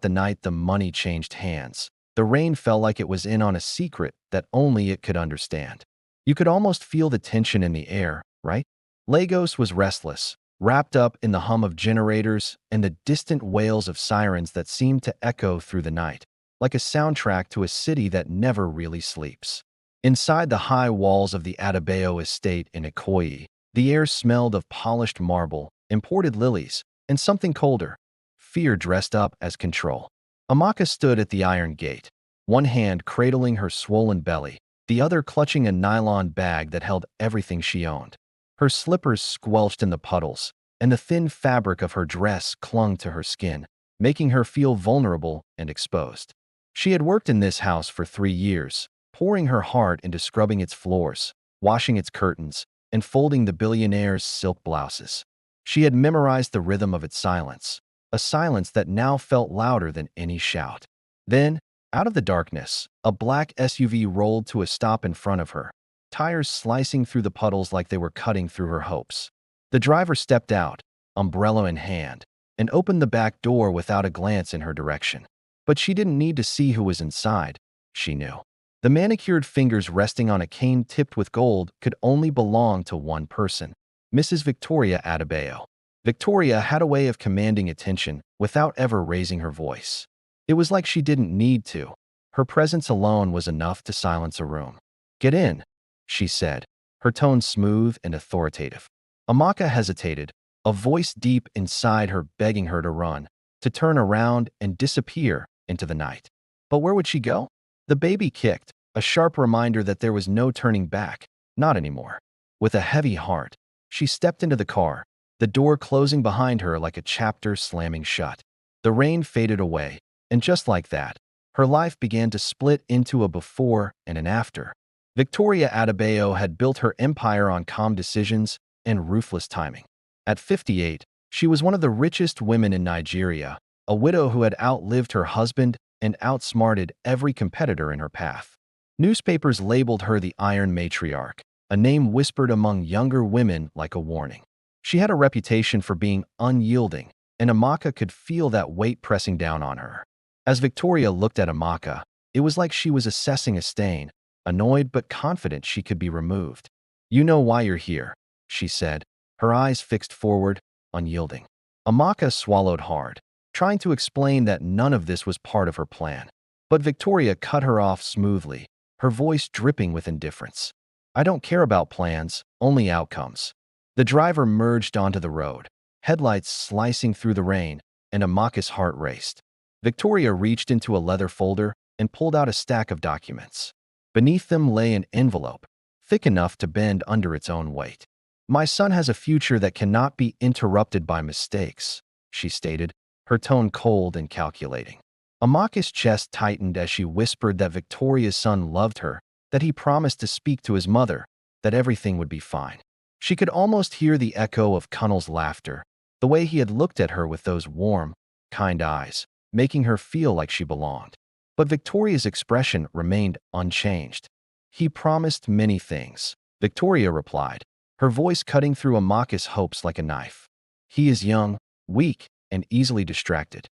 The night the money changed hands, the rain felt like it was in on a secret that only it could understand. You could almost feel the tension in the air, right? Lagos was restless, wrapped up in the hum of generators and the distant wails of sirens that seemed to echo through the night, like a soundtrack to a city that never really sleeps. Inside the high walls of the Adebayo estate in Ikoyi, the air smelled of polished marble, imported lilies, and something colder, fear dressed up as control. Amaka stood at the iron gate, one hand cradling her swollen belly, the other clutching a nylon bag that held everything she owned. Her slippers squelched in the puddles, and the thin fabric of her dress clung to her skin, making her feel vulnerable and exposed. She had worked in this house for 3 years, pouring her heart into scrubbing its floors, washing its curtains, and folding the Billionaire's silk blouses. She had memorized the rhythm of its silence, a silence that now felt louder than any shout. Then, out of the darkness, a black SUV rolled to a stop in front of her, tires slicing through the puddles like they were cutting through her hopes. The driver stepped out, umbrella in hand, and opened the back door without a glance in her direction. But she didn't need to see who was inside, she knew. The manicured fingers resting on a cane tipped with gold could only belong to one person, Mrs. Victoria Adebayo. Victoria had a way of commanding attention without ever raising her voice. It was like she didn't need to. Her presence alone was enough to silence a room. "Get in," she said, her tone smooth and authoritative. Amaka hesitated, a voice deep inside her begging her to run, to turn around and disappear into the night. But where would she go? The baby kicked, a sharp reminder that there was no turning back, not anymore. With a heavy heart, she stepped into the car, the door closing behind her like a chapter slamming shut. The rain faded away, and just like that, her life began to split into a before and an after. Victoria Adebayo had built her empire on calm decisions and ruthless timing. At 58, she was one of the richest women in Nigeria, a widow who had outlived her husband and outsmarted every competitor in her path. Newspapers labeled her the Iron Matriarch, a name whispered among younger women like a warning. She had a reputation for being unyielding, and Amaka could feel that weight pressing down on her. As Victoria looked at Amaka, it was like she was assessing a stain, annoyed but confident she could be removed. "You know why you're here," she said, her eyes fixed forward, unyielding. Amaka swallowed hard, trying to explain that none of this was part of her plan. But Victoria cut her off smoothly, her voice dripping with indifference. "I don't care about plans, only outcomes." The driver merged onto the road, headlights slicing through the rain, and Amaka's heart raced. Victoria reached into a leather folder and pulled out a stack of documents. Beneath them lay an envelope, thick enough to bend under its own weight. "My son has a future that cannot be interrupted by mistakes," she stated, her tone cold and calculating. Amaka's chest tightened as she whispered that Victoria's son loved her, that he promised to speak to his mother, that everything would be fine. She could almost hear the echo of Cunnell's laughter, the way he had looked at her with those warm, kind eyes, making her feel like she belonged. But Victoria's expression remained unchanged. "He promised many things," Victoria replied, her voice cutting through Amaka's hopes like a knife. "He is young, weak, and easily distracted."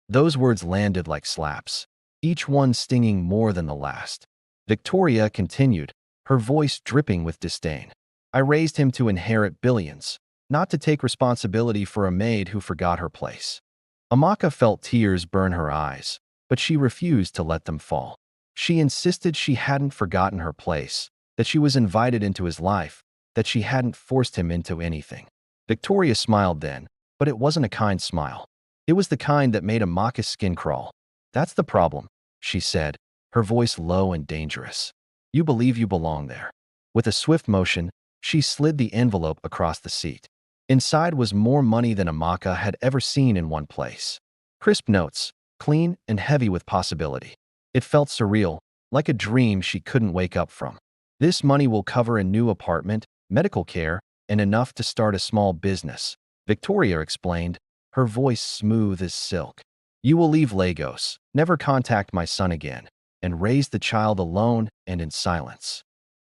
Those words landed like slaps, each one stinging more than the last. Victoria continued, her voice dripping with disdain. "I raised him to inherit billions, not to take responsibility for a maid who forgot her place." Amaka felt tears burn her eyes, but she refused to let them fall. She insisted she hadn't forgotten her place, that she was invited into his life, that she hadn't forced him into anything. Victoria smiled then, but it wasn't a kind smile. It was the kind that made Amaka's skin crawl. "That's the problem," she said, her voice low and dangerous. "You believe you belong there." With a swift motion, she slid the envelope across the seat. Inside was more money than Amaka had ever seen in one place. Crisp notes, clean and heavy with possibility. It felt surreal, like a dream she couldn't wake up from. "This money will cover a new apartment, medical care, and enough to start a small business," Victoria explained, her voice smooth as silk. "You will leave Lagos, never contact my son again, and raise the child alone and in silence."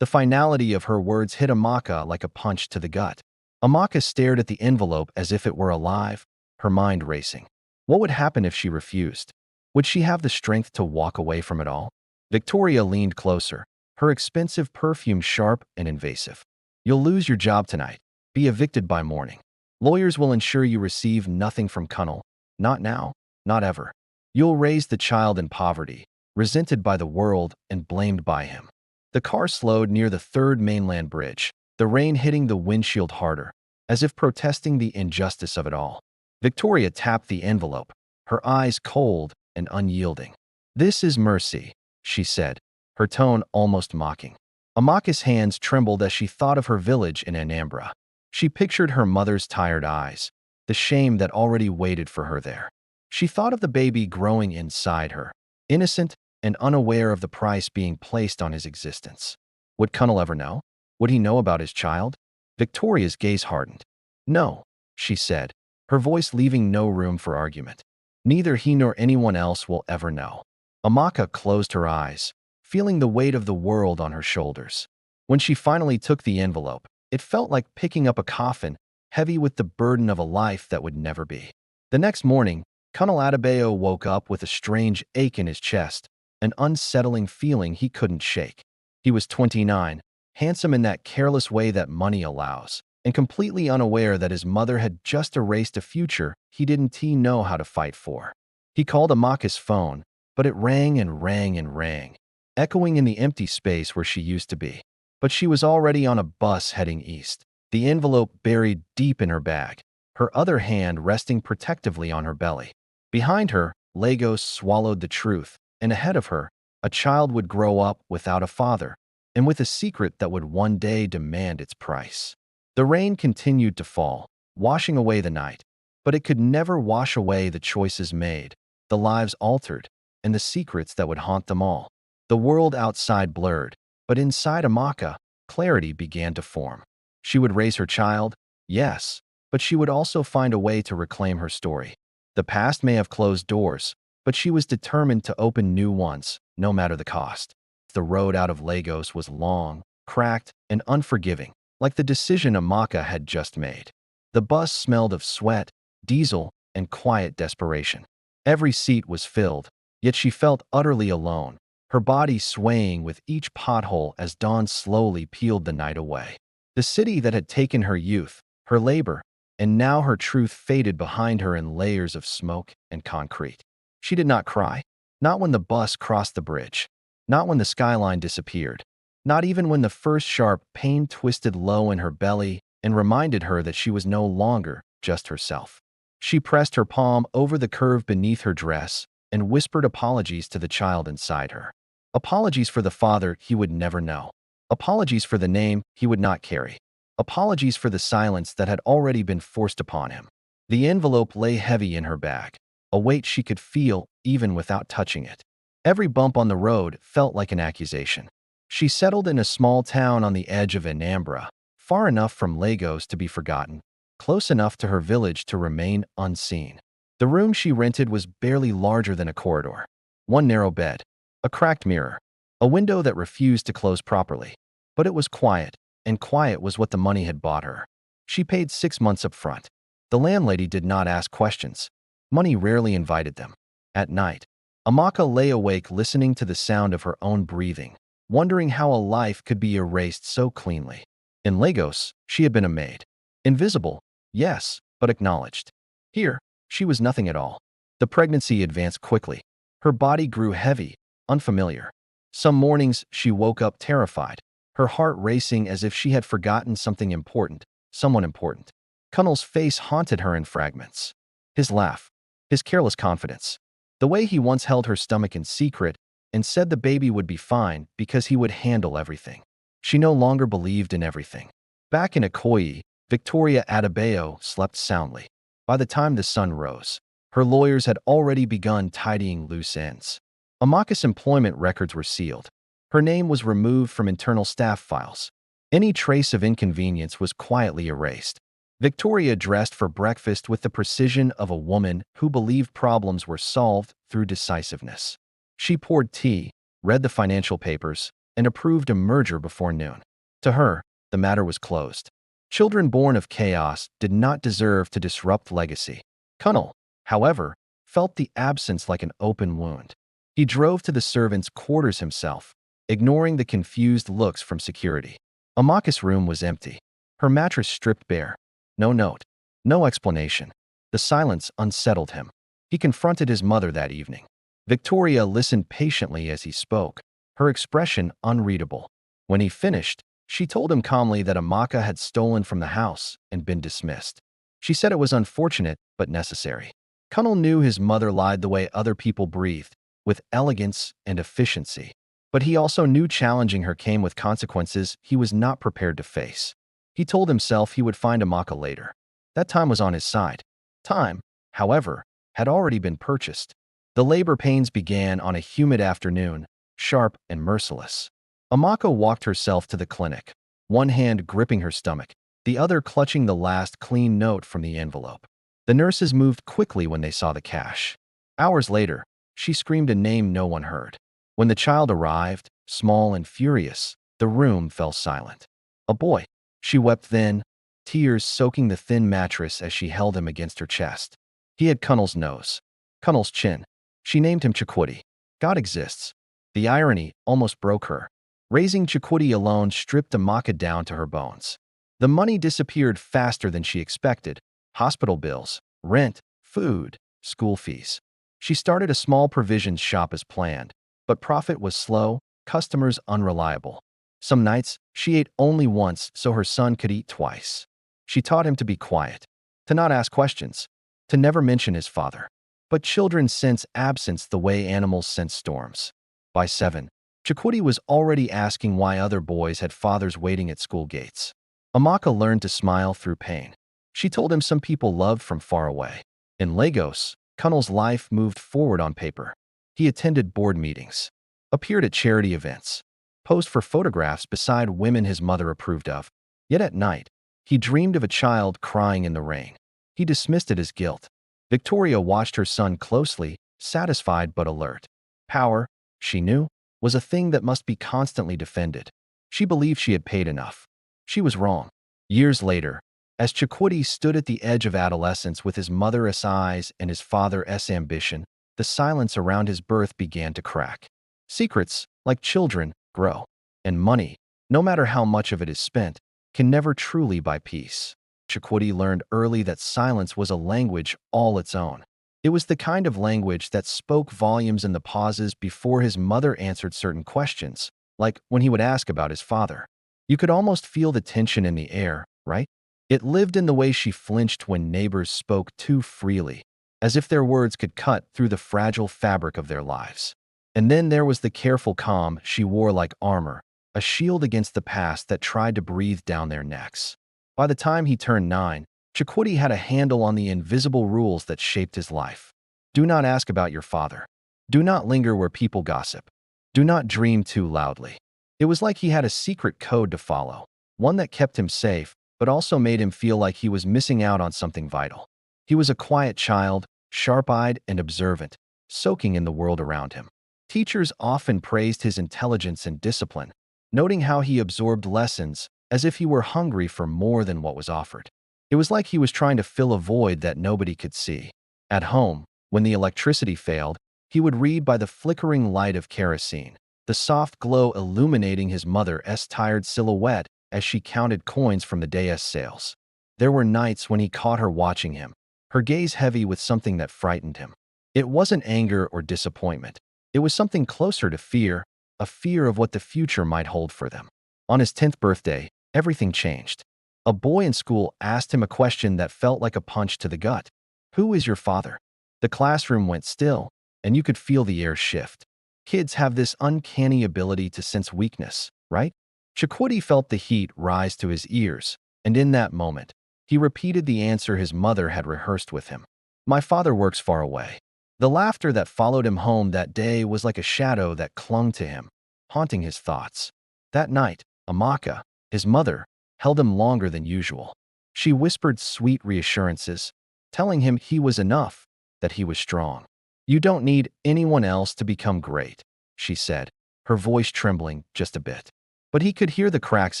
The finality of her words hit Amaka like a punch to the gut. Amaka stared at the envelope as if it were alive, her mind racing. What would happen if she refused? Would she have the strength to walk away from it all? Victoria leaned closer, her expensive perfume sharp and invasive. You'll lose your job tonight. Be evicted by morning. Lawyers will ensure you receive nothing from Connell. Not now, not ever. You'll raise the child in poverty, resented by the world and blamed by him. The car slowed near the third mainland bridge, the rain hitting the windshield harder, as if protesting the injustice of it all. Victoria tapped the envelope, her eyes cold and unyielding. This is mercy, she said, her tone almost mocking. Amaka's hands trembled as she thought of her village in Anambra. She pictured her mother's tired eyes, the shame that already waited for her there. She thought of the baby growing inside her, innocent and unaware of the price being placed on his existence. Would Connell ever know? Would he know about his child? Victoria's gaze hardened. No, she said, her voice leaving no room for argument. Neither he nor anyone else will ever know. Amaka closed her eyes, feeling the weight of the world on her shoulders. When she finally took the envelope, it felt like picking up a coffin, heavy with the burden of a life that would never be. The next morning, Colonel Adebayo woke up with a strange ache in his chest, an unsettling feeling he couldn't shake. He was 29, handsome in that careless way that money allows, and completely unaware that his mother had just erased a future he didn't know how to fight for. He called Amaka's phone, but it rang and rang and rang, echoing in the empty space where she used to be. But she was already on a bus heading east, the envelope buried deep in her bag, her other hand resting protectively on her belly. Behind her, Lagos swallowed the truth, and ahead of her, a child would grow up without a father, and with a secret that would one day demand its price. The rain continued to fall, washing away the night, but it could never wash away the choices made, the lives altered, and the secrets that would haunt them all. The world outside blurred, but inside Amaka, clarity began to form. She would raise her child, yes, but she would also find a way to reclaim her story. The past may have closed doors, but she was determined to open new ones, no matter the cost. The road out of Lagos was long, cracked, and unforgiving, like the decision Amaka had just made. The bus smelled of sweat, diesel, and quiet desperation. Every seat was filled, yet she felt utterly alone, her body swaying with each pothole as dawn slowly peeled the night away. The city that had taken her youth, her labor, and now her truth faded behind her in layers of smoke and concrete. She did not cry, not when the bus crossed the bridge, not when the skyline disappeared, not even when the first sharp pain twisted low in her belly and reminded her that she was no longer just herself. She pressed her palm over the curve beneath her dress and whispered apologies to the child inside her. Apologies for the father he would never know. Apologies for the name he would not carry. Apologies for the silence that had already been forced upon him. The envelope lay heavy in her bag, a weight she could feel even without touching it. Every bump on the road felt like an accusation. She settled in a small town on the edge of Anambra, far enough from Lagos to be forgotten, close enough to her village to remain unseen. The room she rented was barely larger than a corridor. One narrow bed, a cracked mirror, a window that refused to close properly. But it was quiet, and quiet was what the money had bought her. She paid 6 months up front. The landlady did not ask questions. Money rarely invited them. At night, Amaka lay awake listening to the sound of her own breathing, wondering how a life could be erased so cleanly. In Lagos, she had been a maid. Invisible, yes, but acknowledged. Here, she was nothing at all. The pregnancy advanced quickly. Her body grew heavy, unfamiliar. Some mornings, she woke up terrified, her heart racing as if she had forgotten something important, someone important. Connell's face haunted her in fragments. His laugh, his careless confidence, the way he once held her stomach in secret and said the baby would be fine because he would handle everything. She no longer believed in everything. Back in Ikoyi, Victoria Adebayo slept soundly. By the time the sun rose, her lawyers had already begun tidying loose ends. Amaka's employment records were sealed. Her name was removed from internal staff files. Any trace of inconvenience was quietly erased. Victoria dressed for breakfast with the precision of a woman who believed problems were solved through decisiveness. She poured tea, read the financial papers, and approved a merger before noon. To her, the matter was closed. Children born of chaos did not deserve to disrupt legacy. Connell, however, felt the absence like an open wound. He drove to the servants' quarters himself, ignoring the confused looks from security. Amaka's room was empty, her mattress stripped bare. No note, no explanation. The silence unsettled him. He confronted his mother that evening. Victoria listened patiently as he spoke, her expression unreadable. When he finished, she told him calmly that Amaka had stolen from the house and been dismissed. She said it was unfortunate but necessary. Connell knew his mother lied the way other people breathed, with elegance and efficiency. But he also knew challenging her came with consequences he was not prepared to face. He told himself he would find Amaka later. That time was on his side. Time, however, had already been purchased. The labor pains began on a humid afternoon, sharp and merciless. Amaka walked herself to the clinic, one hand gripping her stomach, the other clutching the last clean note from the envelope. The nurses moved quickly when they saw the cash. Hours later, she screamed a name no one heard. When the child arrived, small and furious, the room fell silent. A boy. She wept then, tears soaking the thin mattress as she held him against her chest. He had Connell's nose, Connell's chin. She named him Chakotay. God exists. The irony almost broke her. Raising Chakotay alone stripped Amaka down to her bones. The money disappeared faster than she expected. Hospital bills, rent, food, school fees. She started a small provisions shop as planned, but profit was slow, customers unreliable. Some nights, she ate only once so her son could eat twice. She taught him to be quiet, to not ask questions, to never mention his father. But children sense absence the way animals sense storms. By 7, Chakotay was already asking why other boys had fathers waiting at school gates. Amaka learned to smile through pain. She told him some people loved from far away. In Lagos, Connell's life moved forward on paper. He attended board meetings, appeared at charity events, posed for photographs beside women his mother approved of. Yet at night, he dreamed of a child crying in the rain. He dismissed it as guilt. Victoria watched her son closely, satisfied but alert. Power, she knew, was a thing that must be constantly defended. She believed she had paid enough. She was wrong. Years later, as Chakotay stood at the edge of adolescence with his mother's eyes and his father's ambition, the silence around his birth began to crack. Secrets, like children, grow. And money, no matter how much of it is spent, can never truly buy peace. Chakotay learned early that silence was a language all its own. It was the kind of language that spoke volumes in the pauses before his mother answered certain questions, like when he would ask about his father. You could almost feel the tension in the air, right? It lived in the way she flinched when neighbors spoke too freely, as if their words could cut through the fragile fabric of their lives. And then there was the careful calm she wore like armor, a shield against the past that tried to breathe down their necks. By the time he turned 9, Chakotay had a handle on the invisible rules that shaped his life. Do not ask about your father. Do not linger where people gossip. Do not dream too loudly. It was like he had a secret code to follow, one that kept him safe, but also made him feel like he was missing out on something vital. He was a quiet child, sharp-eyed and observant, soaking in the world around him. Teachers often praised his intelligence and discipline, noting how he absorbed lessons as if he were hungry for more than what was offered. It was like he was trying to fill a void that nobody could see. At home, when the electricity failed, he would read by the flickering light of kerosene, the soft glow illuminating his mother's tired silhouette as she counted coins from the day's sales. There were nights when he caught her watching him, her gaze heavy with something that frightened him. It wasn't anger or disappointment. It was something closer to fear, a fear of what the future might hold for them. On his 10th birthday, everything changed. A boy in school asked him a question that felt like a punch to the gut. Who is your father? The classroom went still, and you could feel the air shift. Kids have this uncanny ability to sense weakness, right? Chakotay felt the heat rise to his ears, and in that moment, he repeated the answer his mother had rehearsed with him. My father works far away. The laughter that followed him home that day was like a shadow that clung to him, haunting his thoughts. That night, Amaka, his mother, held him longer than usual. She whispered sweet reassurances, telling him he was enough, that he was strong. You don't need anyone else to become great, she said, her voice trembling just a bit. But he could hear the cracks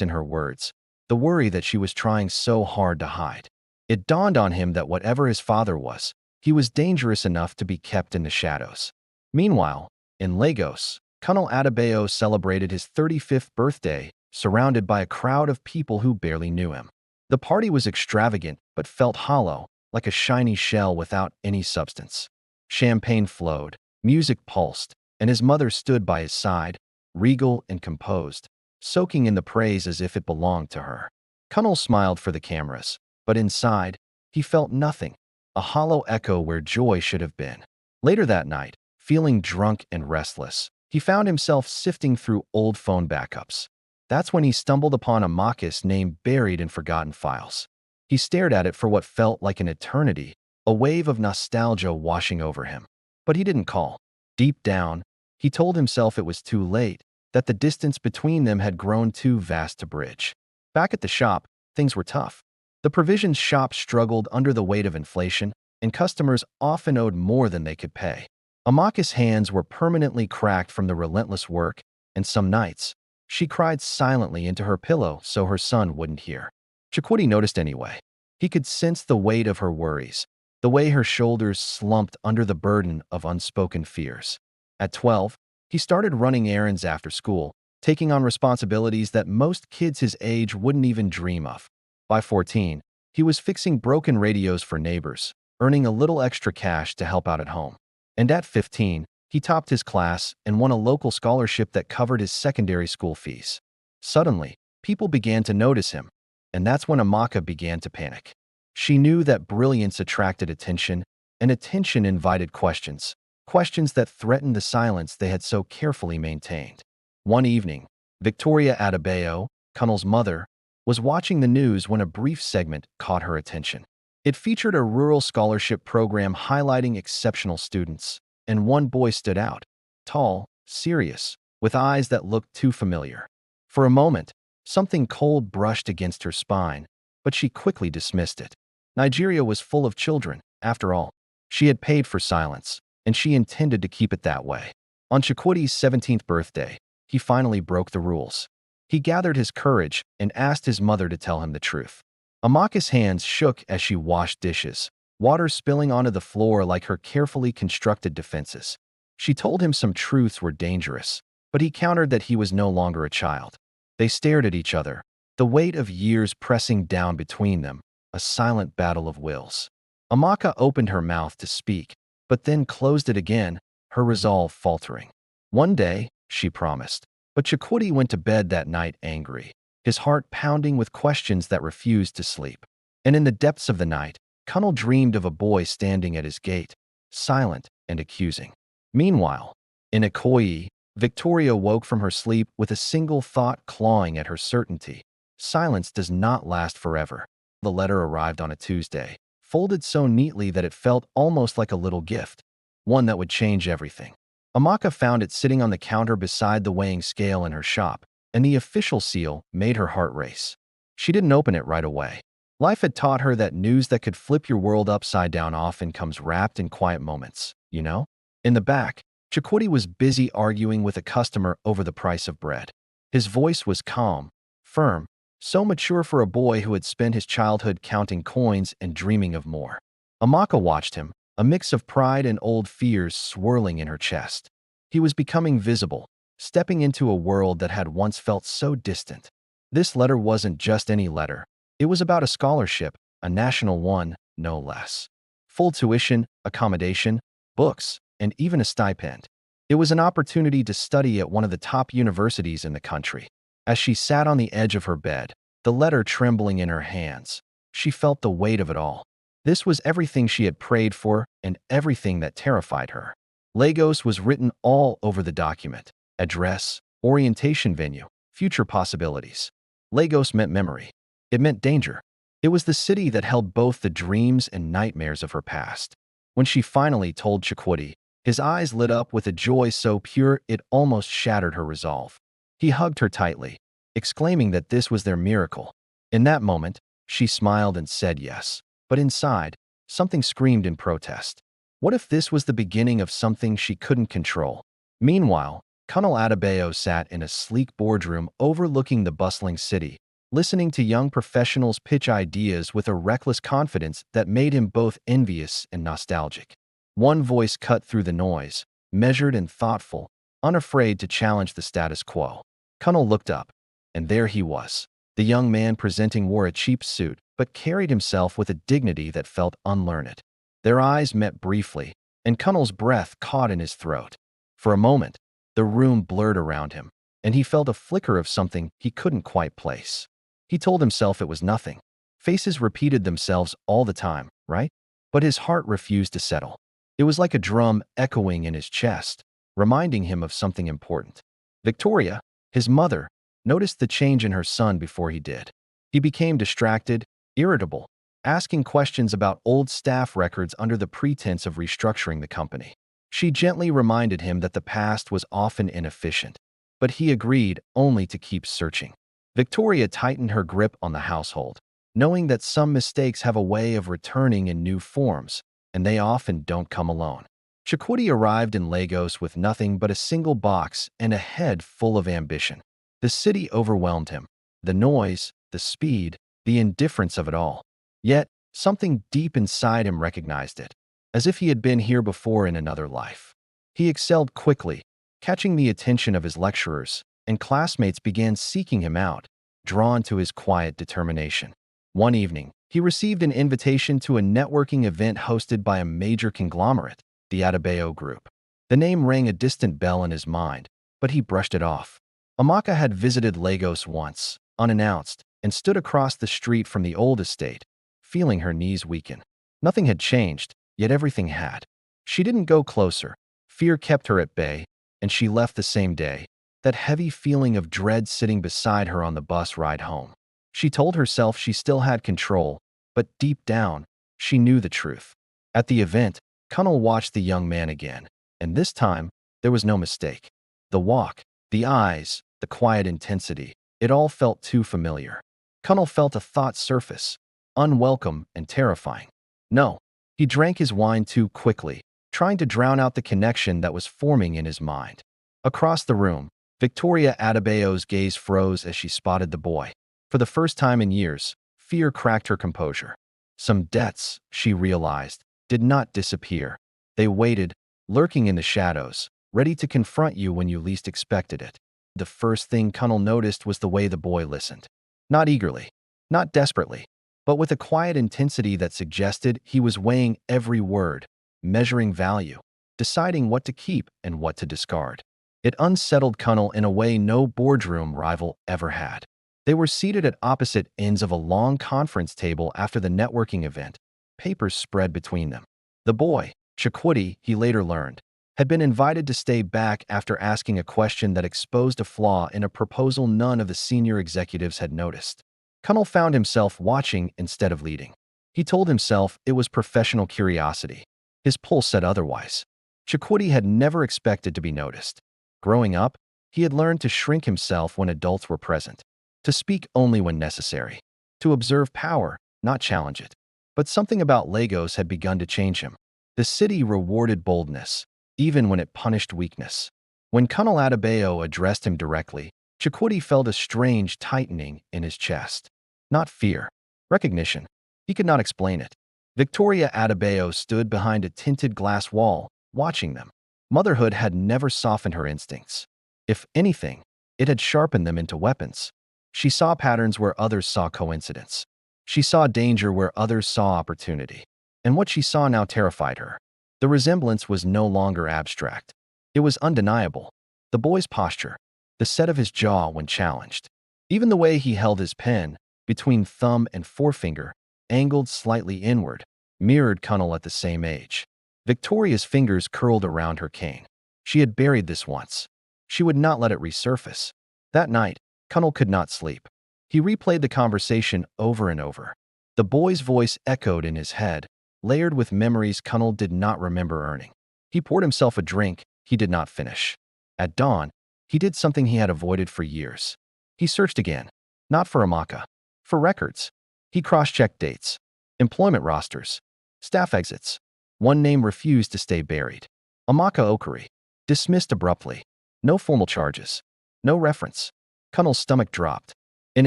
in her words, the worry that she was trying so hard to hide. It dawned on him that whatever his father was, He was dangerous enough to be kept in the shadows. Meanwhile, in Lagos, Colonel Adebayo celebrated his 35th birthday, surrounded by a crowd of people who barely knew him. The party was extravagant but felt hollow, like a shiny shell without any substance. Champagne flowed, music pulsed, and his mother stood by his side, regal and composed, soaking in the praise as if it belonged to her. Colonel smiled for the cameras, but inside, he felt nothing, a hollow echo where joy should have been. Later that night, feeling drunk and restless, he found himself sifting through old phone backups. That's when he stumbled upon a Marcus name buried in forgotten files. He stared at it for what felt like an eternity, a wave of nostalgia washing over him. But he didn't call. Deep down, he told himself it was too late, that the distance between them had grown too vast to bridge. Back at the shop, things were tough. The provisions shop struggled under the weight of inflation, and customers often owed more than they could pay. Amaka's hands were permanently cracked from the relentless work, and some nights, she cried silently into her pillow so her son wouldn't hear. Chikwudi noticed anyway. He could sense the weight of her worries, the way her shoulders slumped under the burden of unspoken fears. At 12, he started running errands after school, taking on responsibilities that most kids his age wouldn't even dream of. By 14, he was fixing broken radios for neighbors, earning a little extra cash to help out at home. And at 15, he topped his class and won a local scholarship that covered his secondary school fees. Suddenly, people began to notice him, and that's when Amaka began to panic. She knew that brilliance attracted attention, and attention invited questions, questions that threatened the silence they had so carefully maintained. One evening, Victoria Adebayo, Colonel's mother, was watching the news when a brief segment caught her attention. It featured a rural scholarship program highlighting exceptional students, and one boy stood out, tall, serious, with eyes that looked too familiar. For a moment, something cold brushed against her spine, but she quickly dismissed it. Nigeria was full of children, after all. She had paid for silence, and she intended to keep it that way. On Chikwidi's 17th birthday, he finally broke the rules. He gathered his courage and asked his mother to tell him the truth. Amaka's hands shook as she washed dishes, water spilling onto the floor like her carefully constructed defenses. She told him some truths were dangerous, but he countered that he was no longer a child. They stared at each other, the weight of years pressing down between them, a silent battle of wills. Amaka opened her mouth to speak, but then closed it again, her resolve faltering. One day, she promised, but Chikwudi went to bed that night angry, his heart pounding with questions that refused to sleep. And in the depths of the night, Colonel dreamed of a boy standing at his gate, silent and accusing. Meanwhile, in Ikoyi, Victoria woke from her sleep with a single thought clawing at her certainty. Silence does not last forever. The letter arrived on a Tuesday, folded so neatly that it felt almost like a little gift, one that would change everything. Amaka found it sitting on the counter beside the weighing scale in her shop, and the official seal made her heart race. She didn't open it right away. Life had taught her that news that could flip your world upside down often comes wrapped in quiet moments, you know? In the back, Chikwudi was busy arguing with a customer over the price of bread. His voice was calm, firm, so mature for a boy who had spent his childhood counting coins and dreaming of more. Amaka watched him, a mix of pride and old fears swirling in her chest. He was becoming visible, stepping into a world that had once felt so distant. This letter wasn't just any letter. It was about a scholarship, a national one, no less. Full tuition, accommodation, books, and even a stipend. It was an opportunity to study at one of the top universities in the country. As she sat on the edge of her bed, the letter trembling in her hands, she felt the weight of it all. This was everything she had prayed for and everything that terrified her. Lagos was written all over the document. Address, orientation venue, future possibilities. Lagos meant memory. It meant danger. It was the city that held both the dreams and nightmares of her past. When she finally told Chikwudi, his eyes lit up with a joy so pure it almost shattered her resolve. He hugged her tightly, exclaiming that this was their miracle. In that moment, she smiled and said yes. But inside, something screamed in protest. What if this was the beginning of something she couldn't control? Meanwhile, Colonel Adebayo sat in a sleek boardroom overlooking the bustling city, listening to young professionals pitch ideas with a reckless confidence that made him both envious and nostalgic. One voice cut through the noise, measured and thoughtful, unafraid to challenge the status quo. Connell looked up, and there he was. The young man presenting wore a cheap suit, but carried himself with a dignity that felt unlearned. Their eyes met briefly, and Connell's breath caught in his throat. For a moment, the room blurred around him, and he felt a flicker of something he couldn't quite place. He told himself it was nothing. Faces repeated themselves all the time, right? But his heart refused to settle. It was like a drum echoing in his chest, reminding him of something important. Victoria, his mother, noticed the change in her son before he did. He became distracted, irritable, asking questions about old staff records under the pretense of restructuring the company. She gently reminded him that the past was often inefficient, but he agreed only to keep searching. Victoria tightened her grip on the household, knowing that some mistakes have a way of returning in new forms, and they often don't come alone. Chakoti arrived in Lagos with nothing but a single box and a head full of ambition. The city overwhelmed him. The noise, the speed, the indifference of it all. Yet, something deep inside him recognized it, as if he had been here before in another life. He excelled quickly, catching the attention of his lecturers, and classmates began seeking him out, drawn to his quiet determination. One evening, he received an invitation to a networking event hosted by a major conglomerate, the Adebayo Group. The name rang a distant bell in his mind, but he brushed it off. Amaka had visited Lagos once, unannounced, and stood across the street from the old estate, feeling her knees weaken. Nothing had changed, yet everything had. She didn't go closer. Fear kept her at bay, and she left the same day, that heavy feeling of dread sitting beside her on the bus ride home. She told herself she still had control, but deep down, she knew the truth. At the event, Connell watched the young man again, and this time, there was no mistake. The walk, the eyes, the quiet intensity, it all felt too familiar. Connell felt a thought surface, unwelcome and terrifying. No, he drank his wine too quickly, trying to drown out the connection that was forming in his mind. Across the room, Victoria Adebayo's gaze froze as she spotted the boy. For the first time in years, fear cracked her composure. Some debts, she realized, did not disappear. They waited, lurking in the shadows, ready to confront you when you least expected it. The first thing Connell noticed was the way the boy listened. Not eagerly, not desperately, but with a quiet intensity that suggested he was weighing every word, measuring value, deciding what to keep and what to discard. It unsettled Connell in a way no boardroom rival ever had. They were seated at opposite ends of a long conference table after the networking event, papers spread between them. The boy, Chakoti, he later learned, had been invited to stay back after asking a question that exposed a flaw in a proposal none of the senior executives had noticed. Connell found himself watching instead of leading. He told himself it was professional curiosity. His pulse said otherwise. Chakoti had never expected to be noticed. Growing up, he had learned to shrink himself when adults were present, to speak only when necessary, to observe power, not challenge it. But something about Lagos had begun to change him. The city rewarded boldness, even when it punished weakness. When Connell Adebayo addressed him directly, Chakoti felt a strange tightening in his chest. Not fear, recognition. He could not explain it. Victoria Adebayo stood behind a tinted glass wall, watching them. Motherhood had never softened her instincts. If anything, it had sharpened them into weapons. She saw patterns where others saw coincidence. She saw danger where others saw opportunity. And what she saw now terrified her. The resemblance was no longer abstract. It was undeniable. The boy's posture, the set of his jaw when challenged, even the way he held his pen, between thumb and forefinger, angled slightly inward, mirrored Connell at the same age. Victoria's fingers curled around her cane. She had buried this once. She would not let it resurface. That night, Connell could not sleep. He replayed the conversation over and over. The boy's voice echoed in his head, layered with memories Connell did not remember earning. He poured himself a drink he did not finish. At dawn, he did something he had avoided for years. He searched again, not for Amaka, for records. He cross-checked dates, employment rosters, staff exits. One name refused to stay buried. Amaka Okari, dismissed abruptly. No formal charges. No reference. Connell's stomach dropped. In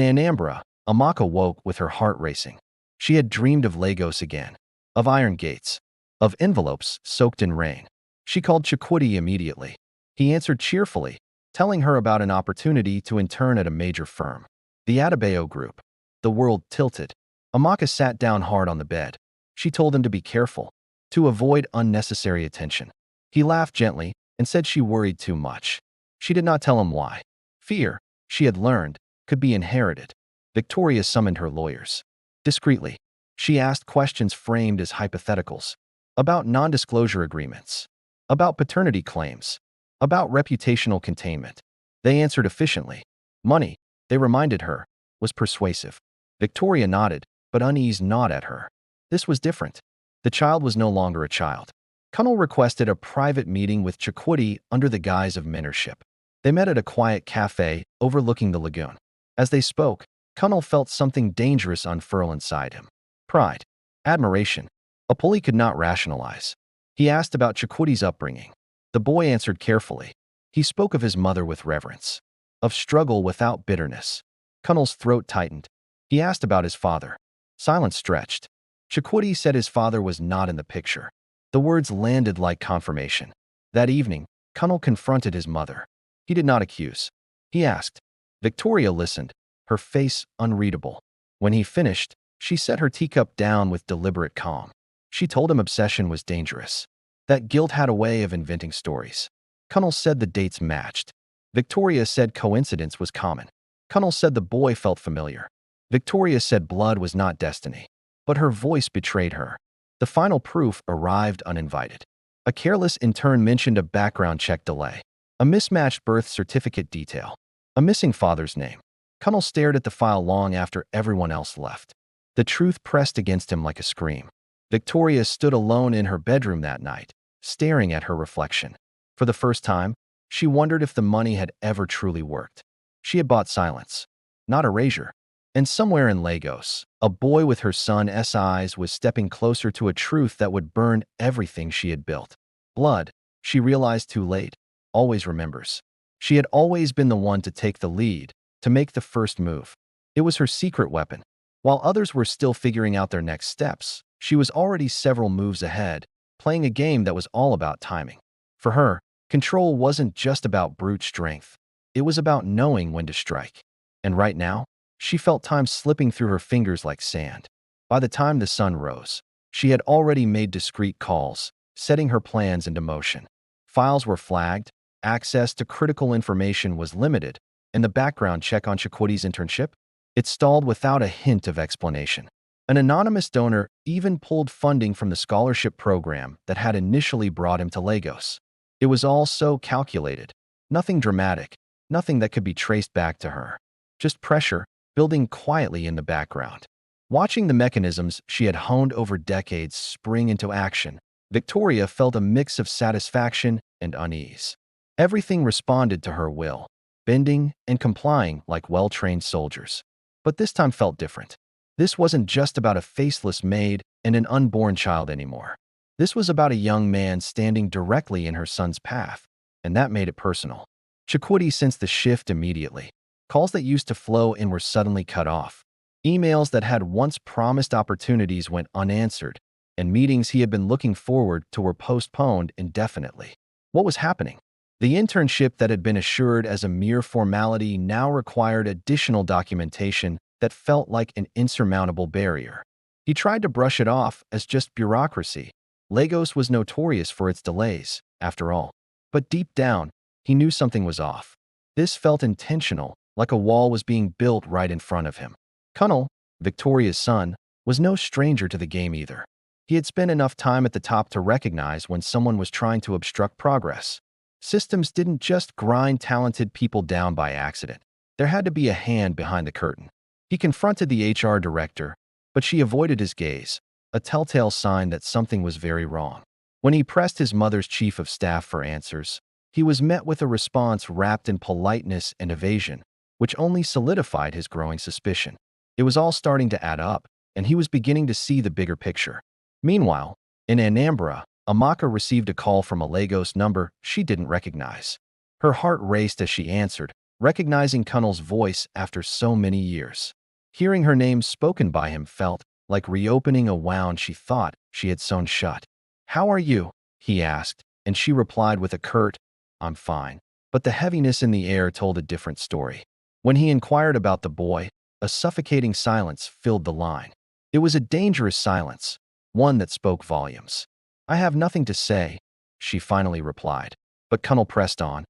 Anambra, Amaka woke with her heart racing. She had dreamed of Lagos again, of iron gates, of envelopes soaked in rain. She called Chikwudi immediately. He answered cheerfully, telling her about an opportunity to intern at a major firm, the Adebayo Group. The world tilted. Amaka sat down hard on the bed. She told him to be careful, to avoid unnecessary attention. He laughed gently and said she worried too much. She did not tell him why. Fear, she had learned, could be inherited. Victoria summoned her lawyers. Discreetly, she asked questions framed as hypotheticals, about non-disclosure agreements, about paternity claims, about reputational containment. They answered efficiently. Money, they reminded her, was persuasive. Victoria nodded, but unease gnawed at her. This was different. The child was no longer a child. Kunal requested a private meeting with Chikwudi under the guise of mentorship. They met at a quiet cafe overlooking the lagoon. As they spoke, Kunal felt something dangerous unfurl inside him. Pride. Admiration. A pull he could not rationalize. He asked about Chikwudi's upbringing. The boy answered carefully. He spoke of his mother with reverence, of struggle without bitterness. Kunal's throat tightened. He asked about his father. Silence stretched. Chikwudi said his father was not in the picture. The words landed like confirmation. That evening, Kunal confronted his mother. He did not accuse. He asked. Victoria listened, her face unreadable. When he finished, she set her teacup down with deliberate calm. She told him obsession was dangerous, that guilt had a way of inventing stories. Kunal said the dates matched. Victoria said coincidence was common. Kunal said the boy felt familiar. Victoria said blood was not destiny. But her voice betrayed her. The final proof arrived uninvited. A careless intern mentioned a background check delay, a mismatched birth certificate detail, a missing father's name. Kunal stared at the file long after everyone else left. The truth pressed against him like a scream. Victoria stood alone in her bedroom that night, staring at her reflection. For the first time, she wondered if the money had ever truly worked. She had bought silence, not erasure. And somewhere in Lagos, a boy with her son's eyes was stepping closer to a truth that would burn everything she had built. Blood, she realized too late, always remembers. She had always been the one to take the lead, to make the first move. It was her secret weapon. While others were still figuring out their next steps, she was already several moves ahead, playing a game that was all about timing. For her, control wasn't just about brute strength. It was about knowing when to strike. And right now, she felt time slipping through her fingers like sand. By the time the sun rose, she had already made discreet calls, setting her plans into motion. Files were flagged, access to critical information was limited, and the background check on Chikwudi's internship? It stalled without a hint of explanation. An anonymous donor even pulled funding from the scholarship program that had initially brought him to Lagos. It was all so calculated. Nothing dramatic, nothing that could be traced back to her. Just pressure, building quietly in the background. Watching the mechanisms she had honed over decades spring into action, Victoria felt a mix of satisfaction and unease. Everything responded to her will, bending and complying like well-trained soldiers. But this time felt different. This wasn't just about a faceless maid and an unborn child anymore. This was about a young man standing directly in her son's path, and that made it personal. Chikwudi sensed the shift immediately. Calls that used to flow in were suddenly cut off. Emails that had once promised opportunities went unanswered, and meetings he had been looking forward to were postponed indefinitely. What was happening? The internship that had been assured as a mere formality now required additional documentation that felt like an insurmountable barrier. He tried to brush it off as just bureaucracy. Lagos was notorious for its delays, after all. But deep down, he knew something was off. This felt intentional, like a wall was being built right in front of him. Kunal, Victoria's son, was no stranger to the game either. He had spent enough time at the top to recognize when someone was trying to obstruct progress. Systems didn't just grind talented people down by accident. There had to be a hand behind the curtain. He confronted the HR director, but she avoided his gaze, a telltale sign that something was very wrong. When he pressed his mother's chief of staff for answers, he was met with a response wrapped in politeness and evasion, which only solidified his growing suspicion. It was all starting to add up, and he was beginning to see the bigger picture. Meanwhile, in Anambra, Amaka received a call from a Lagos number she didn't recognize. Her heart raced as she answered, recognizing Kunal's voice after so many years. Hearing her name spoken by him felt like reopening a wound she thought she had sewn shut. "How are you?" he asked, and she replied with a curt, "I'm fine." But the heaviness in the air told a different story. When he inquired about the boy, a suffocating silence filled the line. It was a dangerous silence, one that spoke volumes. "I have nothing to say," she finally replied. But Connell pressed on.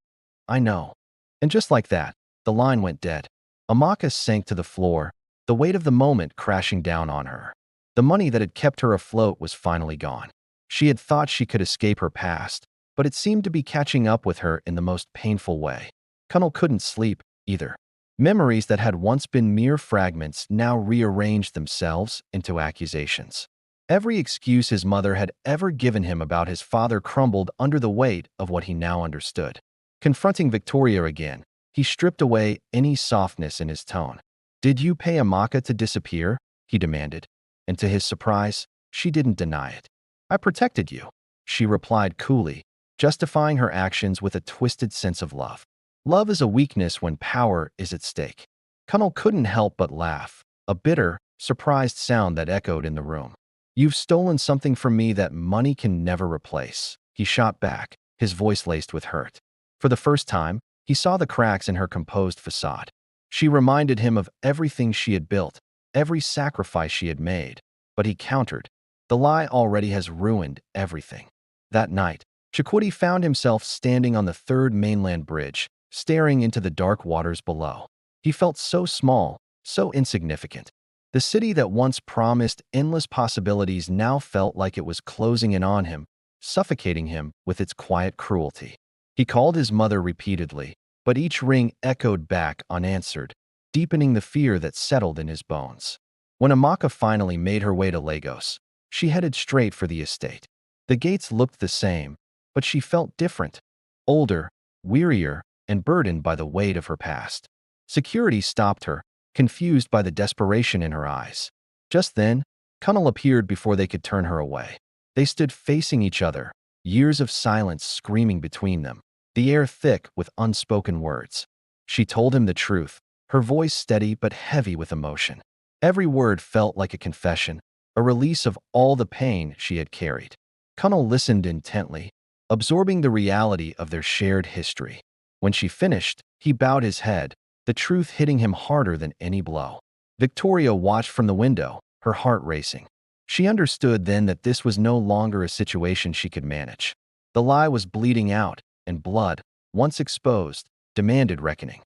"I know." And just like that, the line went dead. Amaka sank to the floor, the weight of the moment crashing down on her. The money that had kept her afloat was finally gone. She had thought she could escape her past, but it seemed to be catching up with her in the most painful way. Connell couldn't sleep, either. Memories that had once been mere fragments now rearranged themselves into accusations. Every excuse his mother had ever given him about his father crumbled under the weight of what he now understood. Confronting Victoria again, he stripped away any softness in his tone. "Did you pay Amaka to disappear?" he demanded. And to his surprise, she didn't deny it. "I protected you," she replied coolly, justifying her actions with a twisted sense of love. Love is a weakness when power is at stake. Connell couldn't help but laugh, a bitter, surprised sound that echoed in the room. "You've stolen something from me that money can never replace," he shot back, his voice laced with hurt. For the first time, he saw the cracks in her composed facade. She reminded him of everything she had built, every sacrifice she had made. But he countered, "The lie already has ruined everything." That night, Chikwudi found himself standing on the third mainland bridge, staring into the dark waters below. He felt so small, so insignificant. The city that once promised endless possibilities now felt like it was closing in on him, suffocating him with its quiet cruelty. He called his mother repeatedly, but each ring echoed back unanswered, deepening the fear that settled in his bones. When Amaka finally made her way to Lagos, she headed straight for the estate. The gates looked the same, but she felt different, older, wearier, and burdened by the weight of her past. Security stopped her, confused by the desperation in her eyes. Just then, Connell appeared before they could turn her away. They stood facing each other, years of silence screaming between them, the air thick with unspoken words. She told him the truth, her voice steady but heavy with emotion. Every word felt like a confession, a release of all the pain she had carried. Connell listened intently, absorbing the reality of their shared history. When she finished, he bowed his head, the truth hitting him harder than any blow. Victoria watched from the window, her heart racing. She understood then that this was no longer a situation she could manage. The lie was bleeding out, and blood, once exposed, demanded reckoning.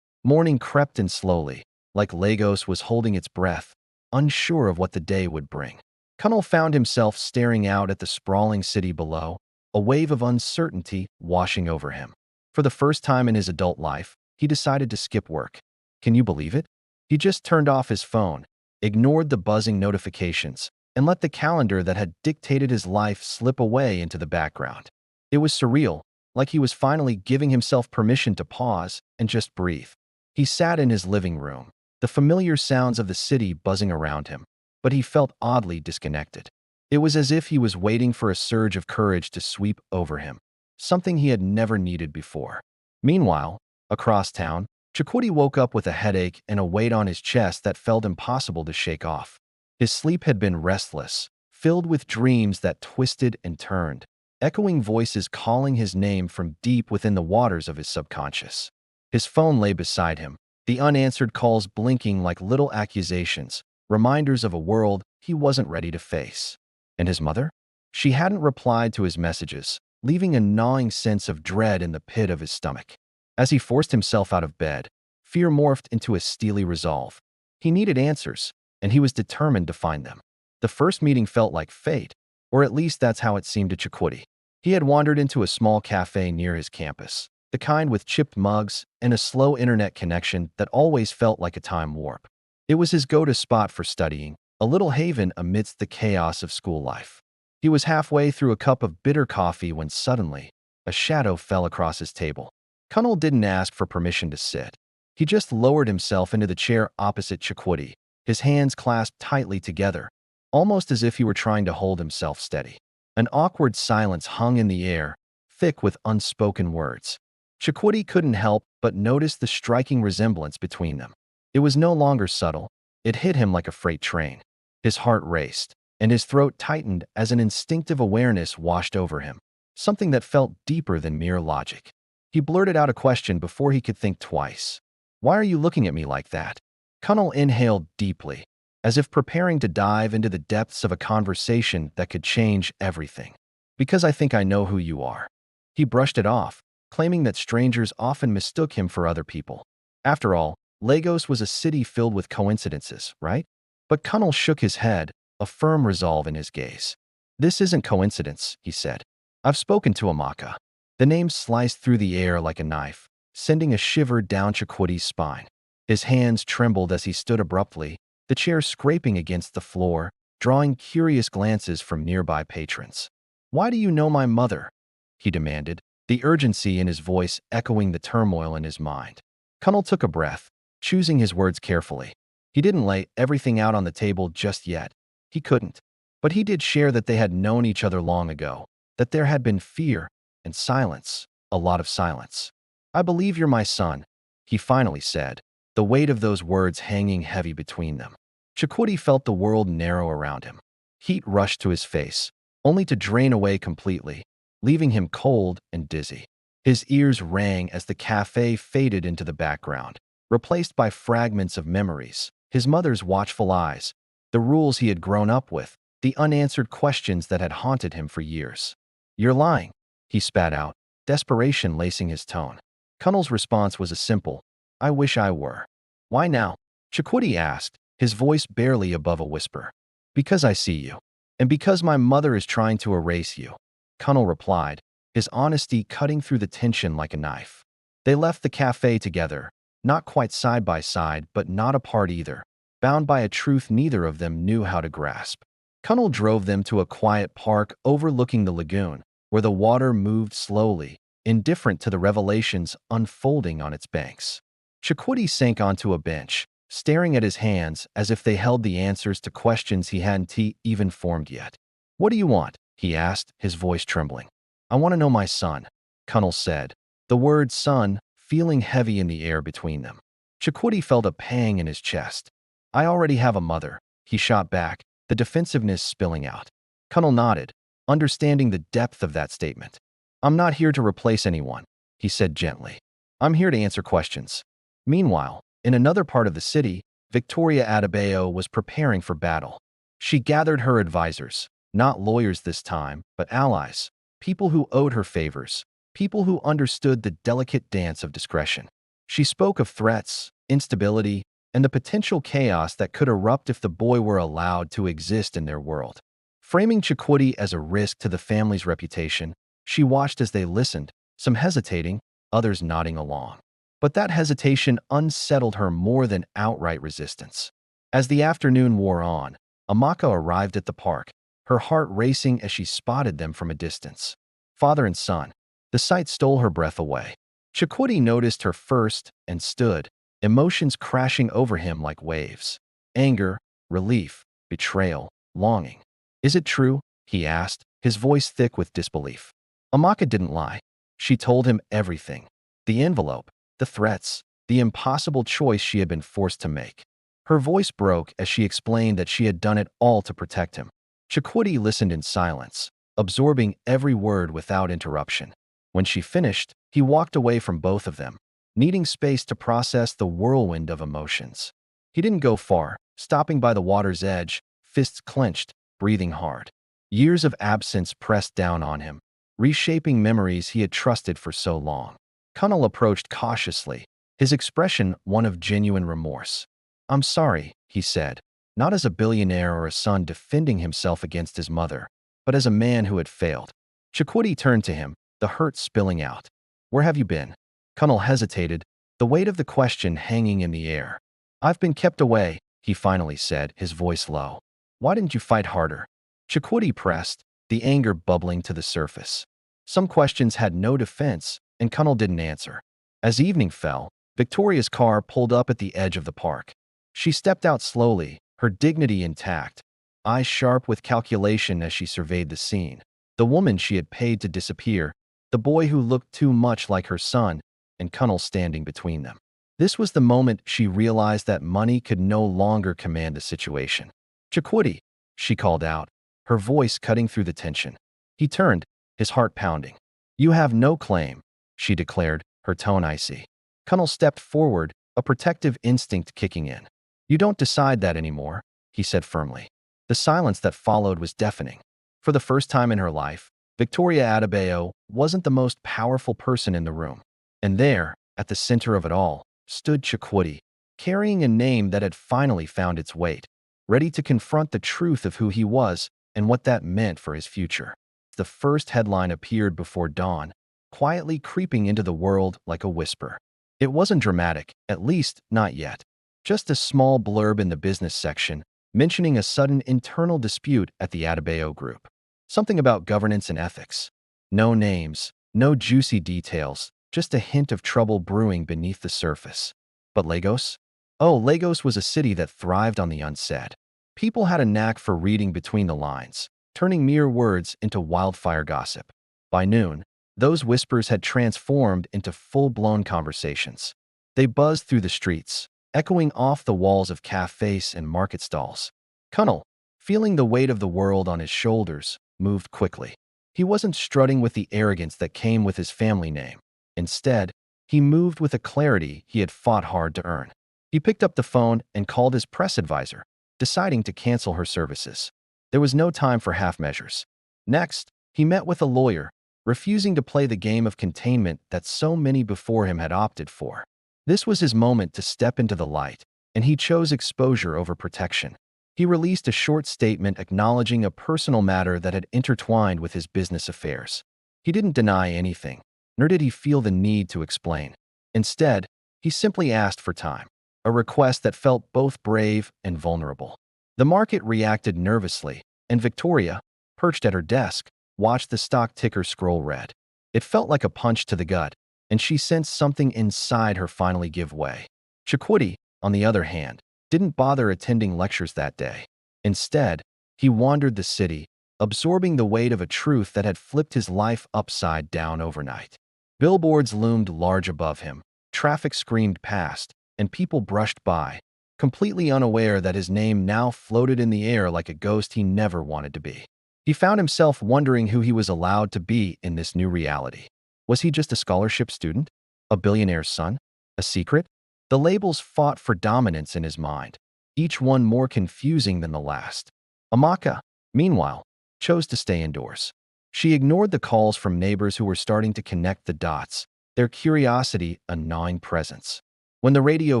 Morning crept in slowly, like Lagos was holding its breath, unsure of what the day would bring. Connell found himself staring out at the sprawling city below, a wave of uncertainty washing over him. For the first time in his adult life, he decided to skip work. Can you believe it? He just turned off his phone, ignored the buzzing notifications, and let the calendar that had dictated his life slip away into the background. It was surreal, like he was finally giving himself permission to pause and just breathe. He sat in his living room, the familiar sounds of the city buzzing around him, but he felt oddly disconnected. It was as if he was waiting for a surge of courage to sweep over him, something he had never needed before. Meanwhile, across town, Chikwudi woke up with a headache and a weight on his chest that felt impossible to shake off. His sleep had been restless, filled with dreams that twisted and turned, echoing voices calling his name from deep within the waters of his subconscious. His phone lay beside him, the unanswered calls blinking like little accusations, reminders of a world he wasn't ready to face. And his mother? She hadn't replied to his messages, leaving a gnawing sense of dread in the pit of his stomach. As he forced himself out of bed, fear morphed into a steely resolve. He needed answers, and he was determined to find them. The first meeting felt like fate, or at least that's how it seemed to Chikwudi. He had wandered into a small cafe near his campus, the kind with chipped mugs and a slow internet connection that always felt like a time warp. It was his go-to spot for studying, a little haven amidst the chaos of school life. He was halfway through a cup of bitter coffee when suddenly, a shadow fell across his table. Connell didn't ask for permission to sit. He just lowered himself into the chair opposite Chikwudi, his hands clasped tightly together, almost as if he were trying to hold himself steady. An awkward silence hung in the air, thick with unspoken words. Chikwudi couldn't help but notice the striking resemblance between them. It was no longer subtle, It hit him like a freight train. His heart raced, and his throat tightened as an instinctive awareness washed over him, something that felt deeper than mere logic. He blurted out a question before he could think twice. "Why are you looking at me like that?" Connell inhaled deeply, as if preparing to dive into the depths of a conversation that could change everything. "Because I think I know who you are." He brushed it off, claiming that strangers often mistook him for other people. After all, Lagos was a city filled with coincidences, right? But Connell shook his head, a firm resolve in his gaze. "This isn't coincidence," he said. "I've spoken to Amaka." The name sliced through the air like a knife, sending a shiver down Chikwuti's spine. His hands trembled as he stood abruptly, the chair scraping against the floor, drawing curious glances from nearby patrons. "Why do you know my mother?" he demanded, the urgency in his voice echoing the turmoil in his mind. Connell took a breath, choosing his words carefully. He didn't lay everything out on the table just yet. He couldn't. But he did share that they had known each other long ago, that there had been fear and silence, a lot of silence. "I believe you're my son," he finally said, the weight of those words hanging heavy between them. Chikwuti felt the world narrow around him. Heat rushed to his face, only to drain away completely, leaving him cold and dizzy. His ears rang as the cafe faded into the background, replaced by fragments of memories, his mother's watchful eyes, the rules he had grown up with, the unanswered questions that had haunted him for years. "You're lying," he spat out, desperation lacing his tone. Connell's response was a simple, "I wish I were." "Why now?" Chikwuti asked, his voice barely above a whisper. "Because I see you. And because my mother is trying to erase you," Connell replied, his honesty cutting through the tension like a knife. They left the cafe together, not quite side by side, but not apart either, bound by a truth neither of them knew how to grasp. Connell drove them to a quiet park overlooking the lagoon, where the water moved slowly, indifferent to the revelations unfolding on its banks. Chikwuti sank onto a bench, staring at his hands as if they held the answers to questions he hadn't even formed yet. "What do you want?" he asked, his voice trembling. "I want to know my son," Connell said, the word son feeling heavy in the air between them. Chikwuti felt a pang in his chest. "I already have a mother," he shot back, the defensiveness spilling out. Connell nodded, understanding the depth of that statement. "I'm not here to replace anyone," he said gently. "I'm here to answer questions." Meanwhile, in another part of the city, Victoria Adebayo was preparing for battle. She gathered her advisors, not lawyers this time, but allies, people who owed her favors, people who understood the delicate dance of discretion. She spoke of threats, instability, and the potential chaos that could erupt if the boy were allowed to exist in their world. Framing Chikwuti as a risk to the family's reputation, she watched as they listened, some hesitating, others nodding along. But that hesitation unsettled her more than outright resistance. As the afternoon wore on, Amaka arrived at the park, her heart racing as she spotted them from a distance. Father and son. The sight stole her breath away. Chikwuti noticed her first and stood, emotions crashing over him like waves. Anger, relief, betrayal, longing. "Is it true?" he asked, his voice thick with disbelief. Amaka didn't lie. She told him everything. The envelope, the threats, the impossible choice she had been forced to make. Her voice broke as she explained that she had done it all to protect him. Chikwuti listened in silence, absorbing every word without interruption. When she finished, he walked away from both of them, needing space to process the whirlwind of emotions. He didn't go far, stopping by the water's edge, fists clenched, breathing hard. Years of absence pressed down on him, reshaping memories he had trusted for so long. Connell approached cautiously, his expression one of genuine remorse. "I'm sorry," he said, not as a billionaire or a son defending himself against his mother, but as a man who had failed. Chikwuti turned to him, the hurt spilling out. "Where have you been?" Connell hesitated, the weight of the question hanging in the air. "I've been kept away," he finally said, his voice low. "Why didn't you fight harder?" Chikwuti pressed, the anger bubbling to the surface. Some questions had no defense, and Connell didn't answer. As evening fell, Victoria's car pulled up at the edge of the park. She stepped out slowly, her dignity intact, eyes sharp with calculation as she surveyed the scene. The woman she had paid to disappear, the boy who looked too much like her son, and Connell standing between them. This was the moment she realized that money could no longer command the situation. "Chikwudi," she called out, her voice cutting through the tension. He turned, his heart pounding. "You have no claim," she declared, her tone icy. Kunnel stepped forward, a protective instinct kicking in. "You don't decide that anymore," he said firmly. The silence that followed was deafening. For the first time in her life, Victoria Adebayo wasn't the most powerful person in the room. And there, at the center of it all, stood Chikwudi, carrying a name that had finally found its weight, ready to confront the truth of who he was and what that meant for his future. The first headline appeared before dawn, quietly creeping into the world like a whisper. It wasn't dramatic, at least not yet. Just a small blurb in the business section, mentioning a sudden internal dispute at the Adebayo Group. Something about governance and ethics. No names, no juicy details, just a hint of trouble brewing beneath the surface. But Lagos? Oh, Lagos was a city that thrived on the unsaid. People had a knack for reading between the lines, turning mere words into wildfire gossip. By noon, those whispers had transformed into full-blown conversations. They buzzed through the streets, echoing off the walls of cafes and market stalls. Kunnel, feeling the weight of the world on his shoulders, moved quickly. He wasn't strutting with the arrogance that came with his family name. Instead, he moved with a clarity he had fought hard to earn. He picked up the phone and called his press advisor, deciding to cancel her services. There was no time for half measures. Next, he met with a lawyer, refusing to play the game of containment that so many before him had opted for. This was his moment to step into the light, and he chose exposure over protection. He released a short statement acknowledging a personal matter that had intertwined with his business affairs. He didn't deny anything, nor did he feel the need to explain. Instead, he simply asked for time, a request that felt both brave and vulnerable. The market reacted nervously, and Victoria, perched at her desk, watched the stock ticker scroll red. It felt like a punch to the gut, and she sensed something inside her finally give way. Chikwudi, on the other hand, didn't bother attending lectures that day. Instead, he wandered the city, absorbing the weight of a truth that had flipped his life upside down overnight. Billboards loomed large above him, traffic screamed past, and people brushed by, completely unaware that his name now floated in the air like a ghost he never wanted to be. He found himself wondering who he was allowed to be in this new reality. Was he just a scholarship student? A billionaire's son? A secret? The labels fought for dominance in his mind, each one more confusing than the last. Amaka, meanwhile, chose to stay indoors. She ignored the calls from neighbors who were starting to connect the dots, their curiosity a gnawing presence. When the radio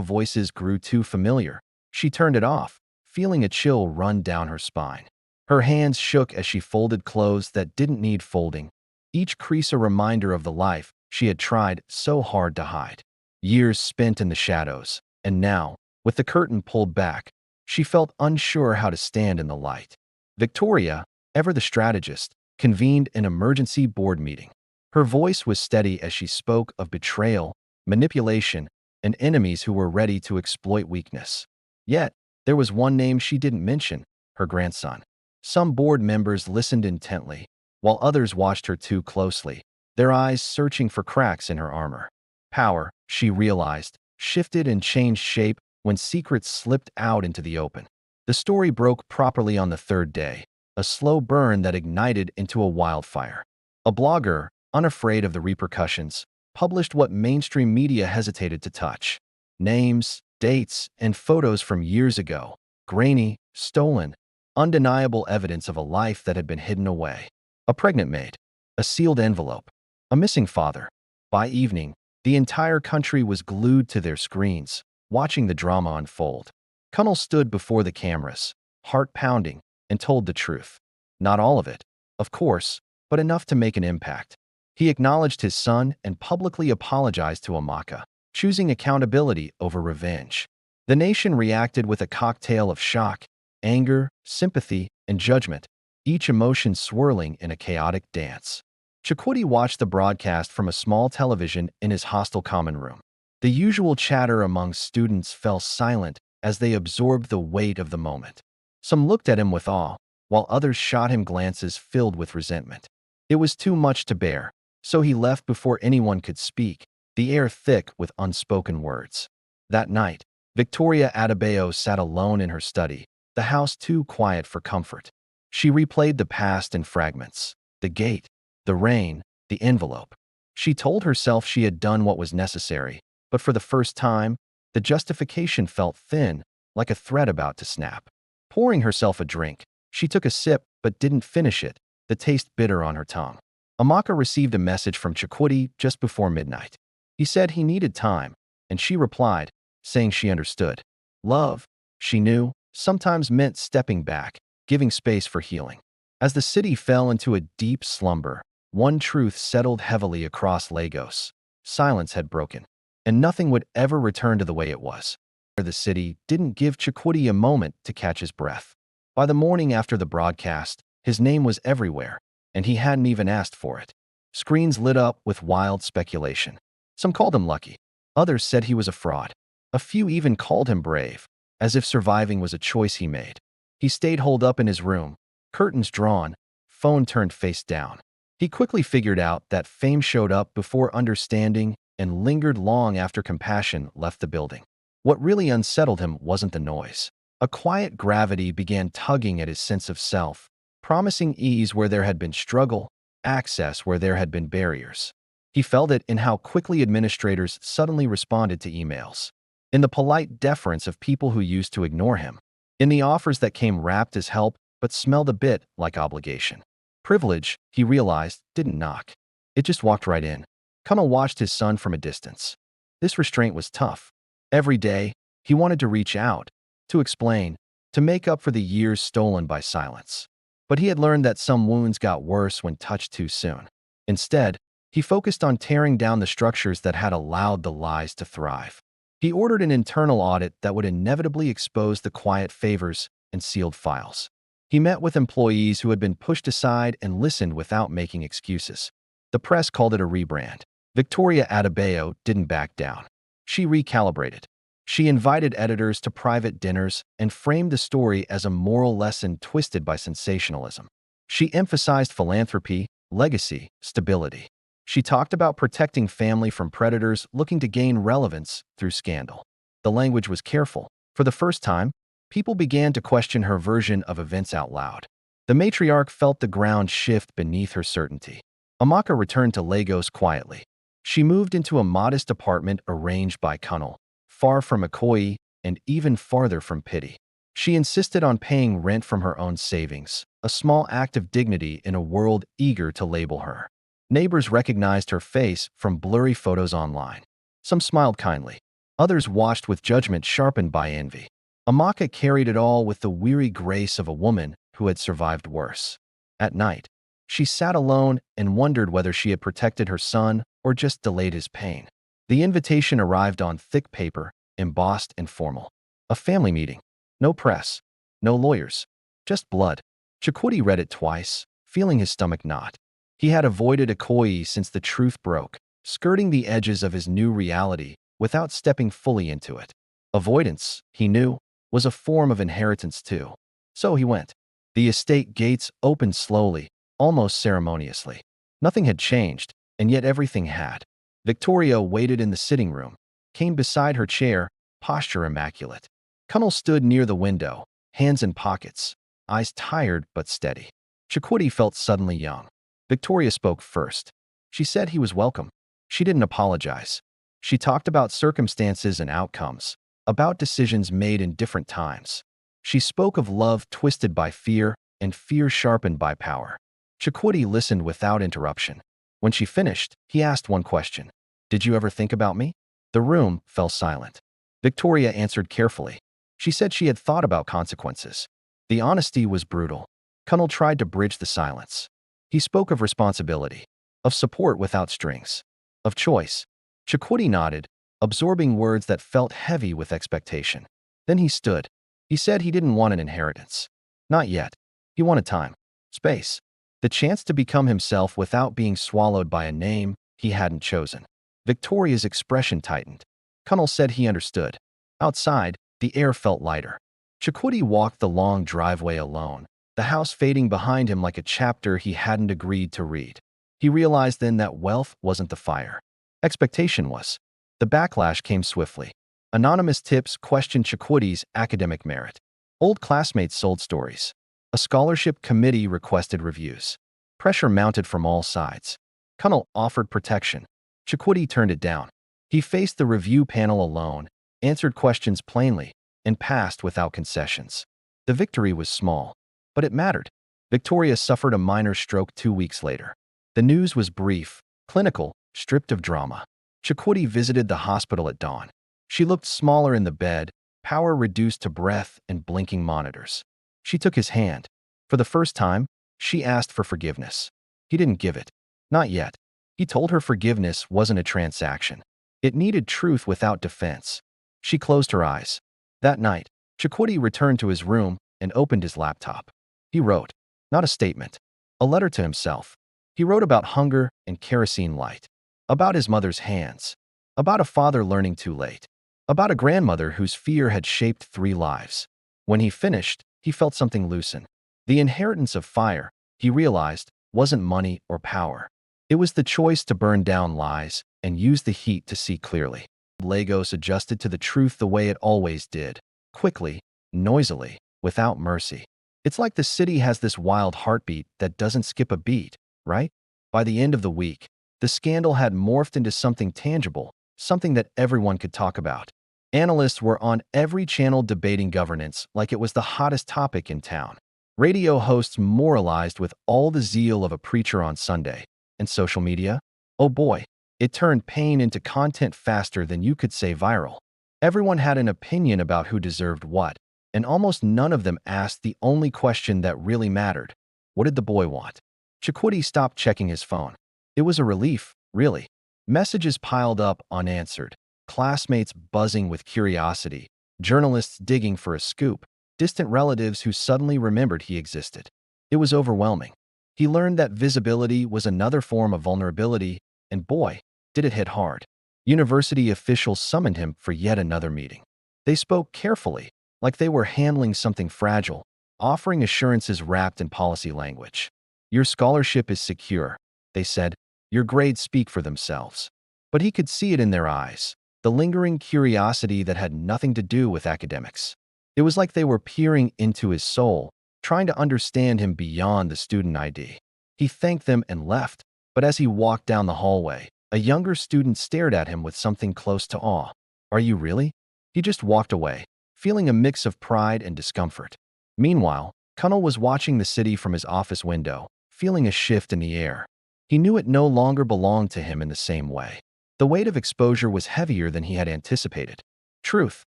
voices grew too familiar, she turned it off, feeling a chill run down her spine. Her hands shook as she folded clothes that didn't need folding, each crease a reminder of the life she had tried so hard to hide. Years spent in the shadows, and now, with the curtain pulled back, she felt unsure how to stand in the light. Victoria, ever the strategist, convened an emergency board meeting. Her voice was steady as she spoke of betrayal, manipulation, and enemies who were ready to exploit weakness. Yet, there was one name she didn't mention, her grandson. Some board members listened intently, while others watched her too closely, their eyes searching for cracks in her armor. Power, she realized, shifted and changed shape when secrets slipped out into the open. The story broke properly on the third day, a slow burn that ignited into a wildfire. A blogger, unafraid of the repercussions, published what mainstream media hesitated to touch. Names, dates, and photos from years ago, grainy, stolen, undeniable evidence of a life that had been hidden away. A pregnant maid, a sealed envelope, a missing father. By evening, the entire country was glued to their screens, watching the drama unfold. Kunnel stood before the cameras, heart pounding, and told the truth. Not all of it, of course, but enough to make an impact. He acknowledged his son and publicly apologized to Amaka, choosing accountability over revenge. The nation reacted with a cocktail of shock, anger, sympathy, and judgment, each emotion swirling in a chaotic dance. Chikwudi watched the broadcast from a small television in his hostel common room. The usual chatter among students fell silent as they absorbed the weight of the moment. Some looked at him with awe, while others shot him glances filled with resentment. It was too much to bear, so he left before anyone could speak, the air thick with unspoken words. That night, Victoria Adebayo sat alone in her study, the house too quiet for comfort. She replayed the past in fragments: the gate, the rain, the envelope. She told herself she had done what was necessary, but for the first time, the justification felt thin, like a thread about to snap. Pouring herself a drink, she took a sip but didn't finish it, the taste bitter on her tongue. Amaka received a message from Chikwudi just before midnight. He said he needed time, and she replied, saying she understood. Love, she knew, sometimes meant stepping back, giving space for healing. As the city fell into a deep slumber, one truth settled heavily across Lagos. Silence had broken, and nothing would ever return to the way it was. The city didn't give Chikwudi a moment to catch his breath. By the morning after the broadcast, his name was everywhere, and he hadn't even asked for it. Screens lit up with wild speculation. Some called him lucky. Others said he was a fraud. A few even called him brave, as if surviving was a choice he made. He stayed holed up in his room, curtains drawn, phone turned face down. He quickly figured out that fame showed up before understanding and lingered long after compassion left the building. What really unsettled him wasn't the noise. A quiet gravity began tugging at his sense of self, promising ease where there had been struggle, access where there had been barriers. He felt it in how quickly administrators suddenly responded to emails, in the polite deference of people who used to ignore him, in the offers that came wrapped as help but smelled a bit like obligation. Privilege, he realized, didn't knock. It just walked right in. Kunal watched his son from a distance. This restraint was tough. Every day, he wanted to reach out, to explain, to make up for the years stolen by silence. But he had learned that some wounds got worse when touched too soon. Instead, he focused on tearing down the structures that had allowed the lies to thrive. He ordered an internal audit that would inevitably expose the quiet favors and sealed files. He met with employees who had been pushed aside and listened without making excuses. The press called it a rebrand. Victoria Adebayo didn't back down. She recalibrated. She invited editors to private dinners and framed the story as a moral lesson twisted by sensationalism. She emphasized philanthropy, legacy, stability. She talked about protecting family from predators looking to gain relevance through scandal. The language was careful. For the first time, people began to question her version of events out loud. The matriarch felt the ground shift beneath her certainty. Amaka returned to Lagos quietly. She moved into a modest apartment arranged by Kunal, far from Ikoyi and even farther from pity. She insisted on paying rent from her own savings, a small act of dignity in a world eager to label her. Neighbors recognized her face from blurry photos online. Some smiled kindly. Others watched with judgment sharpened by envy. Amaka carried it all with the weary grace of a woman who had survived worse. At night, she sat alone and wondered whether she had protected her son or just delayed his pain. The invitation arrived on thick paper, embossed and formal. A family meeting. No press. No lawyers. Just blood. Chikwudi read it twice, feeling his stomach knot. He had avoided Ikoyi since the truth broke, skirting the edges of his new reality without stepping fully into it. Avoidance, he knew, was a form of inheritance too. So he went. The estate gates opened slowly, almost ceremoniously. Nothing had changed, and yet everything had. Victoria waited in the sitting room, came beside her chair, posture immaculate. Kunal stood near the window, hands in pockets, eyes tired but steady. Chikwudi felt suddenly young. Victoria spoke first. She said he was welcome. She didn't apologize. She talked about circumstances and outcomes, about decisions made in different times. She spoke of love twisted by fear and fear sharpened by power. Chikwudi listened without interruption. When she finished, he asked one question. Did you ever think about me? The room fell silent. Victoria answered carefully. She said she had thought about consequences. The honesty was brutal. Kunal tried to bridge the silence. He spoke of responsibility, of support without strings, of choice. Chikwudi nodded, absorbing words that felt heavy with expectation. Then he stood. He said he didn't want an inheritance. Not yet. He wanted time, space, the chance to become himself without being swallowed by a name he hadn't chosen. Victoria's expression tightened. Kunal said he understood. Outside, the air felt lighter. Chikwudi walked the long driveway alone, the house fading behind him like a chapter he hadn't agreed to read. He realized then that wealth wasn't the fire. Expectation was. The backlash came swiftly. Anonymous tips questioned Chikwudi's academic merit. Old classmates sold stories. A scholarship committee requested reviews. Pressure mounted from all sides. Kunnel offered protection. Chikwudi turned it down. He faced the review panel alone, answered questions plainly, and passed without concessions. The victory was small, but it mattered. Victoria suffered a minor stroke 2 weeks later. The news was brief, clinical, stripped of drama. Chikwudi visited the hospital at dawn. She looked smaller in the bed, power reduced to breath and blinking monitors. She took his hand. For the first time, she asked for forgiveness. He didn't give it. Not yet. He told her forgiveness wasn't a transaction. It needed truth without defense. She closed her eyes. That night, Chikwudi returned to his room and opened his laptop. He wrote, not a statement, a letter to himself. He wrote about hunger and kerosene light, about his mother's hands, about a father learning too late, about a grandmother whose fear had shaped 3 lives. When he finished, he felt something loosen. The inheritance of fire, he realized, wasn't money or power. It was the choice to burn down lies and use the heat to see clearly. Lagos adjusted to the truth the way it always did, quickly, noisily, without mercy. It's like the city has this wild heartbeat that doesn't skip a beat, right? By the end of the week, the scandal had morphed into something tangible, something that everyone could talk about. Analysts were on every channel debating governance like it was the hottest topic in town. Radio hosts moralized with all the zeal of a preacher on Sunday. And social media? Oh boy, it turned pain into content faster than you could say viral. Everyone had an opinion about who deserved what, and almost none of them asked the only question that really mattered. What did the boy want? Chikwudi stopped checking his phone. It was a relief, really. Messages piled up unanswered, classmates buzzing with curiosity, journalists digging for a scoop, distant relatives who suddenly remembered he existed. It was overwhelming. He learned that visibility was another form of vulnerability, and boy, did it hit hard. University officials summoned him for yet another meeting. They spoke carefully, like they were handling something fragile, offering assurances wrapped in policy language. Your scholarship is secure, they said. Your grades speak for themselves. But he could see it in their eyes, the lingering curiosity that had nothing to do with academics. It was like they were peering into his soul, trying to understand him beyond the student ID. He thanked them and left, but as he walked down the hallway, a younger student stared at him with something close to awe. Are you really? He just walked away, feeling a mix of pride and discomfort. Meanwhile, Kunnel was watching the city from his office window, feeling a shift in the air. He knew it no longer belonged to him in the same way. The weight of exposure was heavier than he had anticipated. Truth,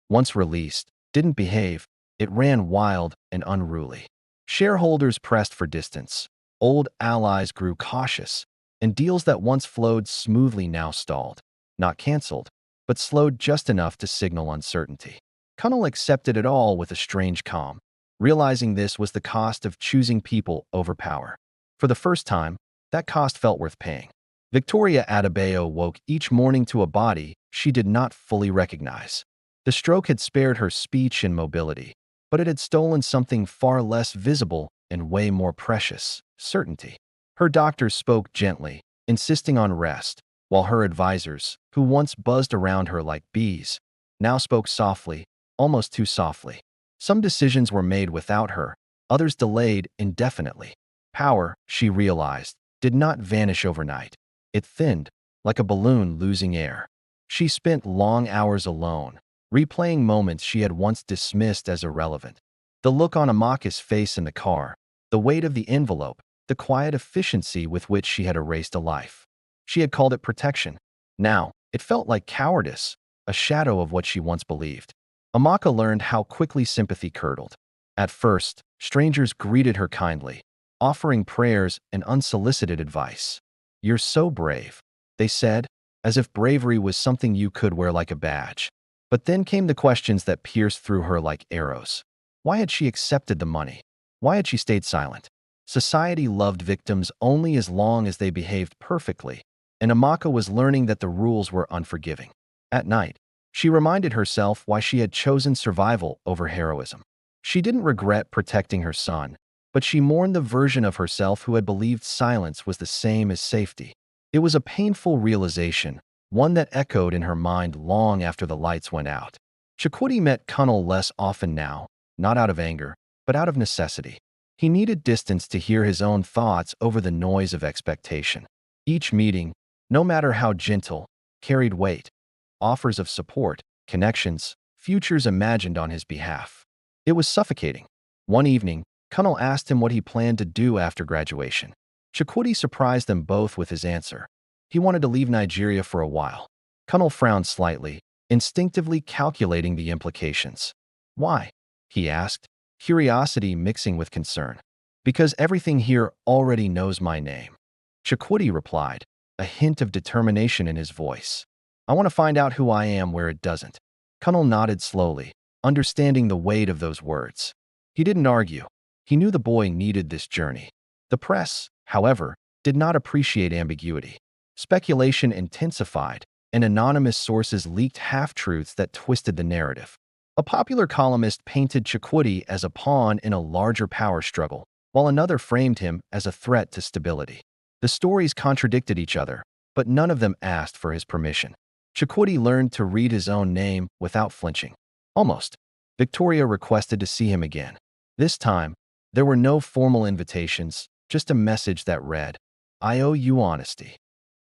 once released, didn't behave. It ran wild and unruly. Shareholders pressed for distance. Old allies grew cautious, and deals that once flowed smoothly now stalled. Not canceled, but slowed just enough to signal uncertainty. Kunnel accepted it all with a strange calm, realizing this was the cost of choosing people over power. For the first time, that cost felt worth paying. Victoria Adebayo woke each morning to a body she did not fully recognize. The stroke had spared her speech and mobility, but it had stolen something far less visible and way more precious: certainty. Her doctors spoke gently, insisting on rest, while her advisors, who once buzzed around her like bees, now spoke softly, almost too softly. Some decisions were made without her, others delayed indefinitely. Power, she realized, did not vanish overnight. It thinned, like a balloon losing air. She spent long hours alone, replaying moments she had once dismissed as irrelevant. The look on Amaka's face in the car, the weight of the envelope, the quiet efficiency with which she had erased a life. She had called it protection. Now, it felt like cowardice, a shadow of what she once believed. Amaka learned how quickly sympathy curdled. At first, strangers greeted her kindly, offering prayers and unsolicited advice. "You're so brave," they said, as if bravery was something you could wear like a badge. But then came the questions that pierced through her like arrows. Why had she accepted the money? Why had she stayed silent? Society loved victims only as long as they behaved perfectly, and Amaka was learning that the rules were unforgiving. At night, she reminded herself why she had chosen survival over heroism. She didn't regret protecting her son, but she mourned the version of herself who had believed silence was the same as safety. It was a painful realization, one that echoed in her mind long after the lights went out. Chakoti met Kunnal less often now, not out of anger, but out of necessity. He needed distance to hear his own thoughts over the noise of expectation. Each meeting, no matter how gentle, carried weight, offers of support, connections, futures imagined on his behalf. It was suffocating. One evening, Kunnal asked him what he planned to do after graduation. Chakoti surprised them both with his answer. He wanted to leave Nigeria for a while. Kunnal frowned slightly, instinctively calculating the implications. Why? He asked, curiosity mixing with concern. Because everything here already knows my name. Chakoti replied, a hint of determination in his voice. I want to find out who I am where it doesn't. Kunnal nodded slowly, understanding the weight of those words. He didn't argue. He knew the boy needed this journey. The press, however, did not appreciate ambiguity. Speculation intensified, and anonymous sources leaked half-truths that twisted the narrative. A popular columnist painted Chakoti as a pawn in a larger power struggle, while another framed him as a threat to stability. The stories contradicted each other, but none of them asked for his permission. Chakoti learned to read his own name without flinching. Almost. Victoria requested to see him again. This time, there were no formal invitations, just a message that read, I owe you honesty.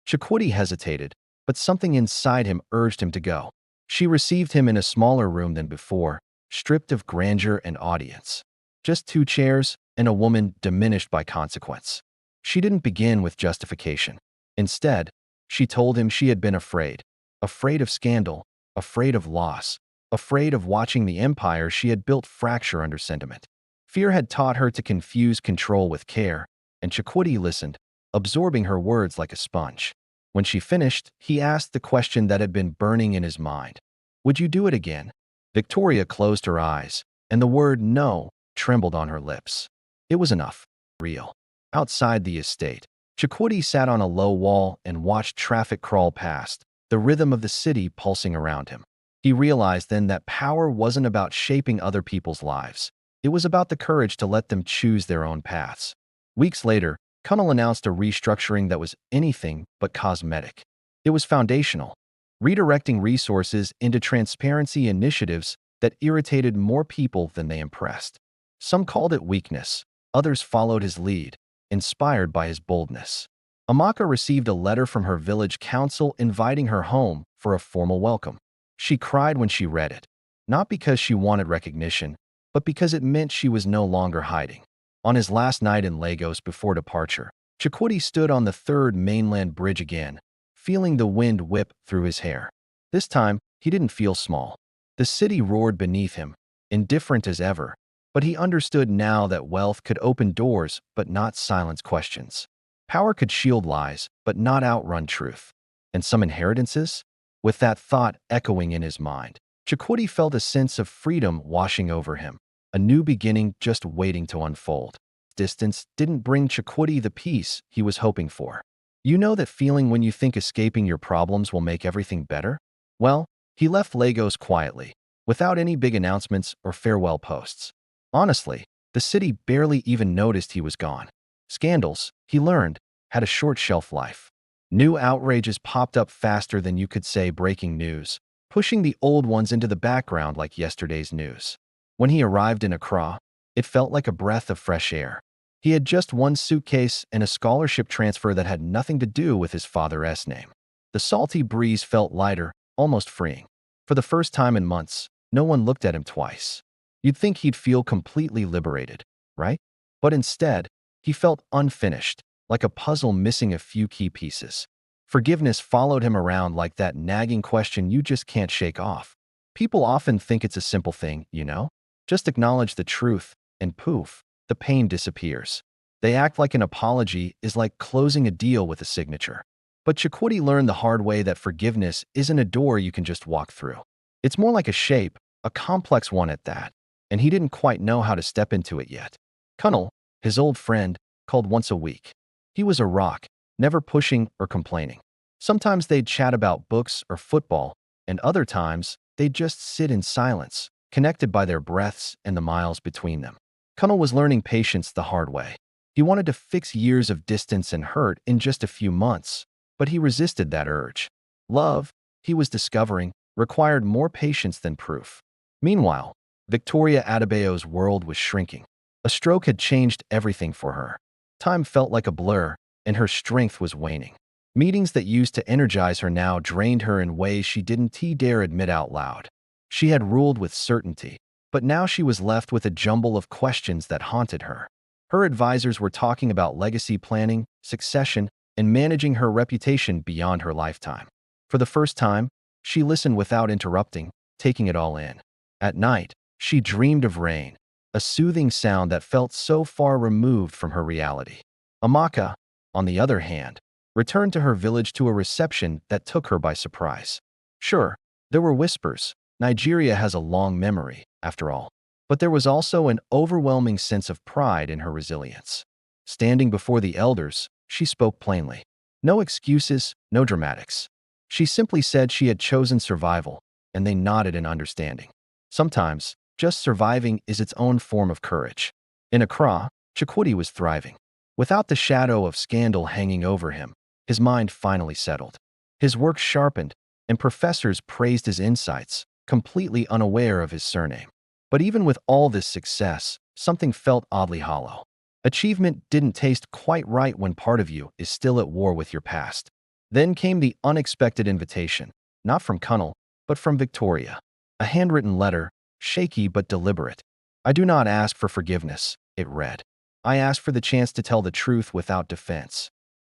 Chakoti hesitated, but something inside him urged him to go. She received him in a smaller room than before, stripped of grandeur and audience. Just 2 chairs and a woman diminished by consequence. She didn't begin with justification. Instead, she told him she had been afraid of scandal, afraid of loss, afraid of watching the empire she had built fracture under sentiment. Fear had taught her to confuse control with care, and Chakoti listened, absorbing her words like a sponge. When she finished, he asked the question that had been burning in his mind. Would you do it again? Victoria closed her eyes, and the word no trembled on her lips. It was enough. Real. Outside the estate, Chakoti sat on a low wall and watched traffic crawl past, the rhythm of the city pulsing around him. He realized then that power wasn't about shaping other people's lives. It was about the courage to let them choose their own paths. Weeks later, Kunnal announced a restructuring that was anything but cosmetic. It was foundational, redirecting resources into transparency initiatives that irritated more people than they impressed. Some called it weakness, others followed his lead, inspired by his boldness. Amaka received a letter from her village council inviting her home for a formal welcome. She cried when she read it, not because she wanted recognition, but because it meant she was no longer hiding. On his last night in Lagos before departure, Chakoti stood on the 3rd mainland bridge again, feeling the wind whip through his hair. This time, he didn't feel small. The city roared beneath him, indifferent as ever, but he understood now that wealth could open doors but not silence questions. Power could shield lies but not outrun truth. And some inheritances? With that thought echoing in his mind, Chakoti felt a sense of freedom washing over him, a new beginning just waiting to unfold. Distance didn't bring Chakoti the peace he was hoping for. You know that feeling when you think escaping your problems will make everything better? Well, he left Lagos quietly, without any big announcements or farewell posts. Honestly, the city barely even noticed he was gone. Scandals, he learned, had a short shelf life. New outrages popped up faster than you could say breaking news, pushing the old ones into the background like yesterday's news. When he arrived in Accra, it felt like a breath of fresh air. He had just 1 suitcase and a scholarship transfer that had nothing to do with his father's name. The salty breeze felt lighter, almost freeing. For the first time in months, no one looked at him twice. You'd think he'd feel completely liberated, right? But instead, he felt unfinished, like a puzzle missing a few key pieces. Forgiveness followed him around like that nagging question you just can't shake off. People often think it's a simple thing, you know? Just acknowledge the truth, and poof, the pain disappears. They act like an apology is like closing a deal with a signature. But Chakoti learned the hard way that forgiveness isn't a door you can just walk through. It's more like a shape, a complex one at that, and he didn't quite know how to step into it yet. Kunnal, his old friend, called once a week. He was a rock, never pushing or complaining. Sometimes they'd chat about books or football, and other times they'd just sit in silence, connected by their breaths and the miles between them. Kunnal was learning patience the hard way. He wanted to fix years of distance and hurt in just a few months, but he resisted that urge. Love, he was discovering, required more patience than proof. Meanwhile, Victoria Adebayo's world was shrinking. A stroke had changed everything for her. Time felt like a blur, and her strength was waning. Meetings that used to energize her now drained her in ways she didn't dare admit out loud. She had ruled with certainty, but now she was left with a jumble of questions that haunted her. Her advisors were talking about legacy planning, succession, and managing her reputation beyond her lifetime. For the first time, she listened without interrupting, taking it all in. At night, she dreamed of rain, a soothing sound that felt so far removed from her reality. Amaka, on the other hand, returned to her village to a reception that took her by surprise. Sure, there were whispers. Nigeria has a long memory, after all. But there was also an overwhelming sense of pride in her resilience. Standing before the elders, she spoke plainly. No excuses, no dramatics. She simply said she had chosen survival, and they nodded in understanding. Sometimes, just surviving is its own form of courage. In Accra, Chukwudi was thriving. Without the shadow of scandal hanging over him, his mind finally settled. His work sharpened, and professors praised his insights, completely unaware of his surname. But even with all this success, something felt oddly hollow. Achievement didn't taste quite right when part of you is still at war with your past. Then came the unexpected invitation, not from Connell, but from Victoria. A handwritten letter, shaky but deliberate. "I do not ask for forgiveness," it read. "I ask for the chance to tell the truth without defense."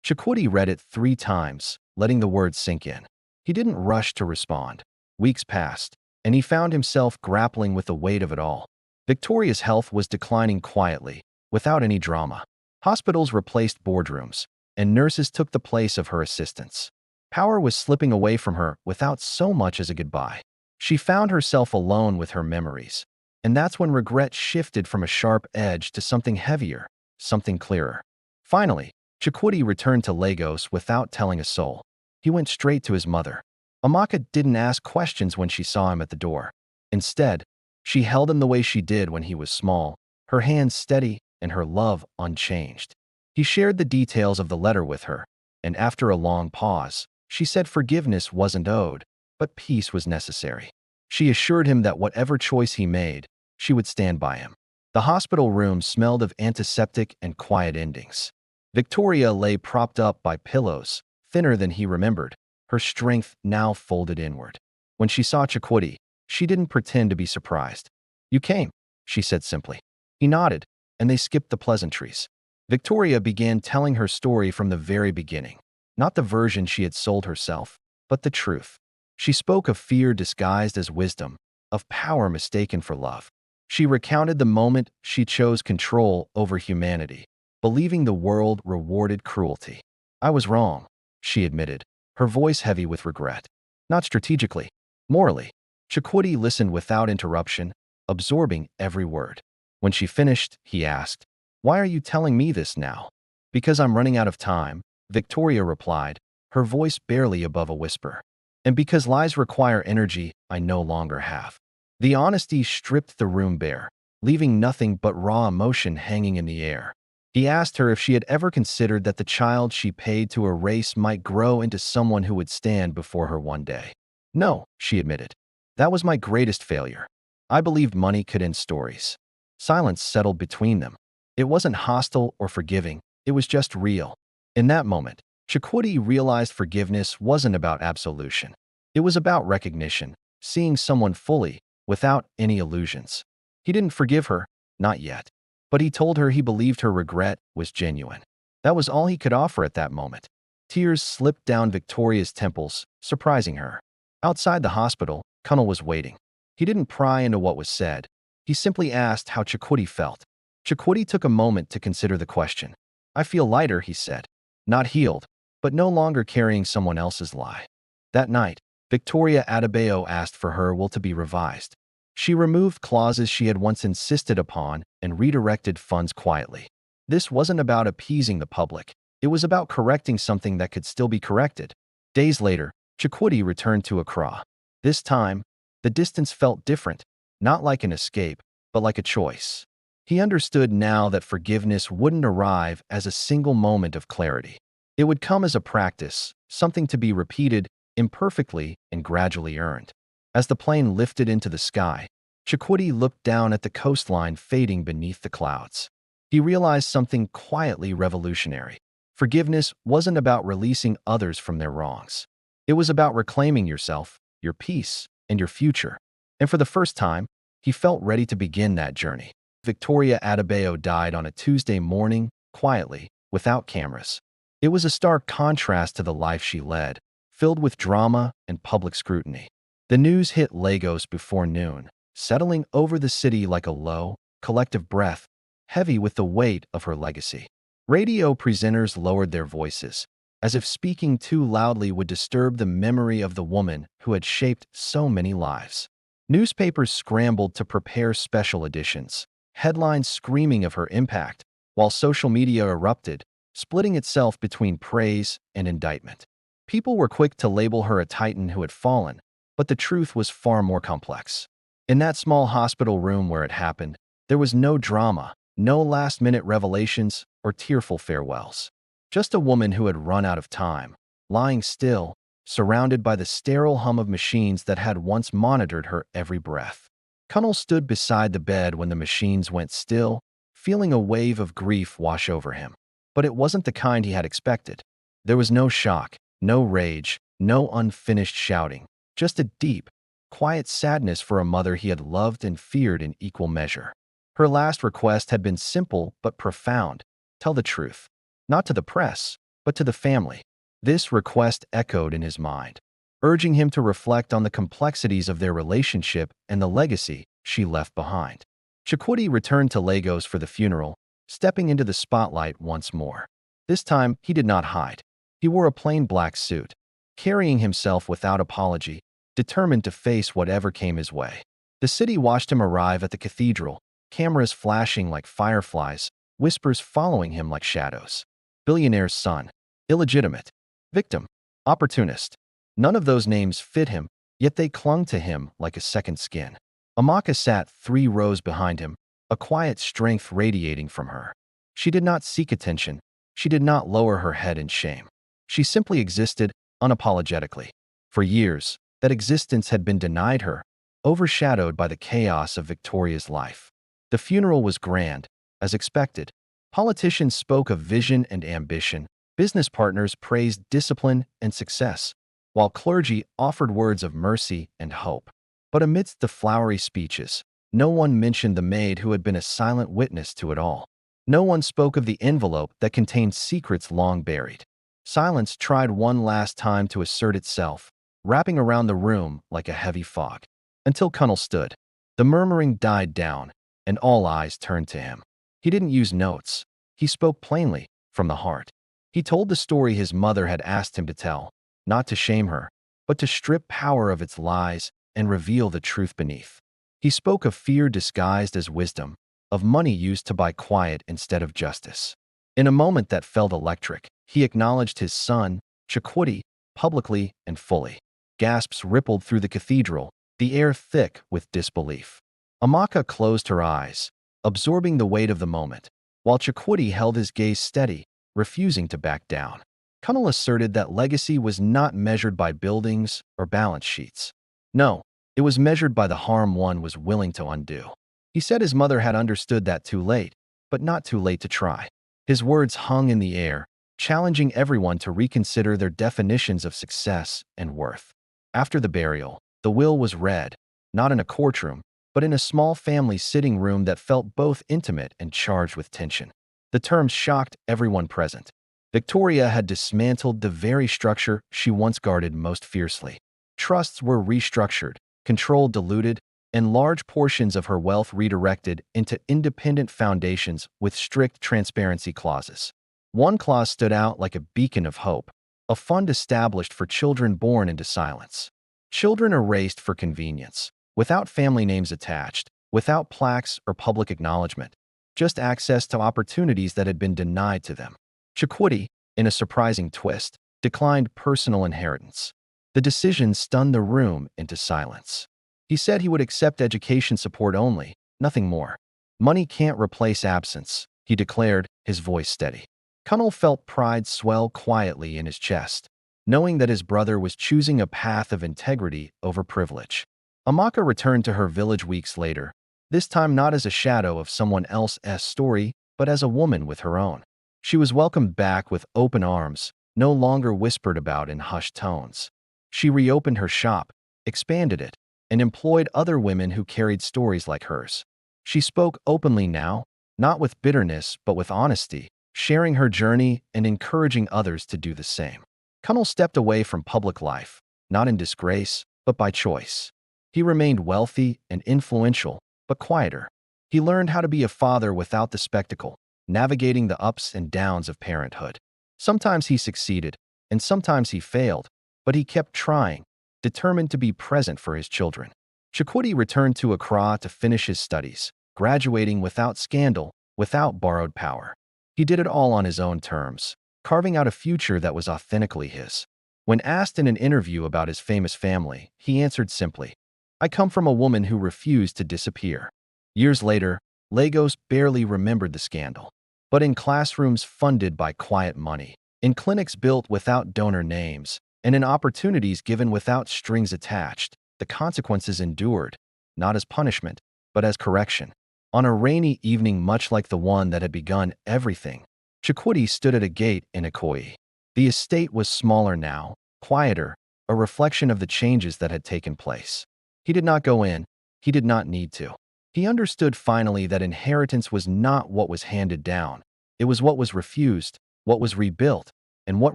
Chukwudi read it 3 times, letting the words sink in. He didn't rush to respond. Weeks passed, and he found himself grappling with the weight of it all. Victoria's health was declining quietly, without any drama. Hospitals replaced boardrooms, and nurses took the place of her assistants. Power was slipping away from her without so much as a goodbye. She found herself alone with her memories, and that's when regret shifted from a sharp edge to something heavier, something clearer. Finally, Chukwudi returned to Lagos without telling a soul. He went straight to his mother. Amaka didn't ask questions when she saw him at the door. Instead, she held him the way she did when he was small, her hands steady and her love unchanged. He shared the details of the letter with her, and after a long pause, she said forgiveness wasn't owed, but peace was necessary. She assured him that whatever choice he made, she would stand by him. The hospital room smelled of antiseptic and quiet endings. Victoria lay propped up by pillows, thinner than he remembered, her strength now folded inward. When she saw Chukwudi, she didn't pretend to be surprised. "You came," she said simply. He nodded, and they skipped the pleasantries. Victoria began telling her story from the very beginning, not the version she had sold herself, but the truth. She spoke of fear disguised as wisdom, of power mistaken for love. She recounted the moment she chose control over humanity, believing the world rewarded cruelty. "I was wrong," she admitted, her voice heavy with regret. Not strategically, morally. Chukwudi listened without interruption, absorbing every word. When she finished, he asked, "Why are you telling me this now?" "Because I'm running out of time," Victoria replied, her voice barely above a whisper. "And because lies require energy I no longer have." The honesty stripped the room bare, leaving nothing but raw emotion hanging in the air. He asked her if she had ever considered that the child she paid to erase might grow into someone who would stand before her one day. "No," she admitted. "That was my greatest failure. I believed money could end stories." Silence settled between them. It wasn't hostile or forgiving, it was just real. In that moment, Chukwudi realized forgiveness wasn't about absolution. It was about recognition, seeing someone fully, without any illusions. He didn't forgive her, not yet. But he told her he believed her regret was genuine. That was all he could offer at that moment. Tears slipped down Victoria's temples, surprising her. Outside the hospital, Connell was waiting. He didn't pry into what was said. He simply asked how Chukwudi felt. Chukwudi took a moment to consider the question. "I feel lighter," he said. "Not healed, but no longer carrying someone else's lie." That night, Victoria Adebayo asked for her will to be revised. She removed clauses she had once insisted upon and redirected funds quietly. This wasn't about appeasing the public. It was about correcting something that could still be corrected. Days later, Chukwudi returned to Accra. This time, the distance felt different, not like an escape, but like a choice. He understood now that forgiveness wouldn't arrive as a single moment of clarity. It would come as a practice, something to be repeated, imperfectly and gradually earned. As the plane lifted into the sky, Chikwudi looked down at the coastline fading beneath the clouds. He realized something quietly revolutionary. Forgiveness wasn't about releasing others from their wrongs. It was about reclaiming yourself, your peace, and your future. And for the first time, he felt ready to begin that journey. Victoria Adebayo died on a Tuesday morning, quietly, without cameras. It was a stark contrast to the life she led, filled with drama and public scrutiny. The news hit Lagos before noon, settling over the city like a low, collective breath, heavy with the weight of her legacy. Radio presenters lowered their voices, as if speaking too loudly would disturb the memory of the woman who had shaped so many lives. Newspapers scrambled to prepare special editions, headlines screaming of her impact, while social media erupted, splitting itself between praise and indictment. People were quick to label her a titan who had fallen, but the truth was far more complex. In that small hospital room where it happened, there was no drama, no last-minute revelations or tearful farewells. Just a woman who had run out of time, lying still, surrounded by the sterile hum of machines that had once monitored her every breath. Connell stood beside the bed when the machines went still, feeling a wave of grief wash over him. But it wasn't the kind he had expected. There was no shock, no rage, no unfinished shouting, just a deep, quiet sadness for a mother he had loved and feared in equal measure. Her last request had been simple but profound: tell the truth. Not to the press, but to the family. This request echoed in his mind, urging him to reflect on the complexities of their relationship and the legacy she left behind. Chikwudi returned to Lagos for the funeral, stepping into the spotlight once more. This time, he did not hide. He wore a plain black suit, carrying himself without apology, determined to face whatever came his way. The city watched him arrive at the cathedral, cameras flashing like fireflies, whispers following him like shadows. Billionaire's son, illegitimate, victim, opportunist. None of those names fit him, yet they clung to him like a second skin. Amaka sat 3 rows behind him, a quiet strength radiating from her. She did not seek attention. She did not lower her head in shame. She simply existed unapologetically. For years, that existence had been denied her, overshadowed by the chaos of Victoria's life. The funeral was grand, as expected. Politicians spoke of vision and ambition. Business partners praised discipline and success, while clergy offered words of mercy and hope. But amidst the flowery speeches, no one mentioned the maid who had been a silent witness to it all. No one spoke of the envelope that contained secrets long buried. Silence tried one last time to assert itself, wrapping around the room like a heavy fog. Until Connell stood. The murmuring died down, and all eyes turned to him. He didn't use notes. He spoke plainly, from the heart. He told the story his mother had asked him to tell, not to shame her, but to strip power of its lies and reveal the truth beneath. He spoke of fear disguised as wisdom, of money used to buy quiet instead of justice. In a moment that felt electric, he acknowledged his son, Chikwudi, publicly and fully. Gasps rippled through the cathedral, the air thick with disbelief. Amaka closed her eyes, absorbing the weight of the moment, while Chikwudi held his gaze steady, refusing to back down. Connell asserted that legacy was not measured by buildings or balance sheets. No, it was measured by the harm one was willing to undo. He said his mother had understood that too late, but not too late to try. His words hung in the air, challenging everyone to reconsider their definitions of success and worth. After the burial, the will was read, not in a courtroom, but in a small family sitting room that felt both intimate and charged with tension. The terms shocked everyone present. Victoria had dismantled the very structure she once guarded most fiercely. Trusts were restructured, control diluted, and large portions of her wealth redirected into independent foundations with strict transparency clauses. One clause stood out like a beacon of hope: a fund established for children born into silence. Children erased for convenience, without family names attached, without plaques or public acknowledgement, just access to opportunities that had been denied to them. Chikwudi, in a surprising twist, declined personal inheritance. The decision stunned the room into silence. He said he would accept education support only, nothing more. Money can't replace absence, he declared, his voice steady. Connell felt pride swell quietly in his chest. knowing that his brother was choosing a path of integrity over privilege. Amaka returned to her village weeks later, this time not as a shadow of someone else's story, but as a woman with her own. She was welcomed back with open arms, no longer whispered about in hushed tones. She reopened her shop, expanded it, and employed other women who carried stories like hers. She spoke openly now, not with bitterness but with honesty, sharing her journey and encouraging others to do the same. Kunnel stepped away from public life, not in disgrace, but by choice. He remained wealthy and influential, but quieter. He learned how to be a father without the spectacle, navigating the ups and downs of parenthood. Sometimes he succeeded, and sometimes he failed, but he kept trying, determined to be present for his children. Chukwudi returned to Accra to finish his studies, graduating without scandal, without borrowed power. He did it all on his own terms, carving out a future that was authentically his. When asked in an interview about his famous family, he answered simply, "I come from a woman who refused to disappear." Years later, Lagos barely remembered the scandal. But in classrooms funded by quiet money, in clinics built without donor names, and in opportunities given without strings attached, the consequences endured, not as punishment, but as correction. On a rainy evening much like the one that had begun everything, Chukwudi stood at a gate in Ikoyi. The estate was smaller now, quieter, a reflection of the changes that had taken place. He did not go in, he did not need to. He understood finally that inheritance was not what was handed down. It was what was refused, what was rebuilt, and what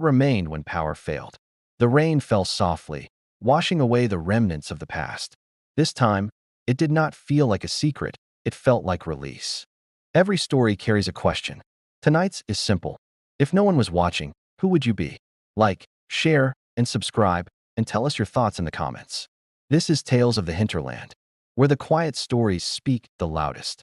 remained when power failed. The rain fell softly, washing away the remnants of the past. This time, it did not feel like a secret, it felt like release. Every story carries a question. Tonight's is simple. If no one was watching, who would you be? Like, share, and subscribe, and tell us your thoughts in the comments. This is Tales of the Hinterland, where the quiet stories speak the loudest.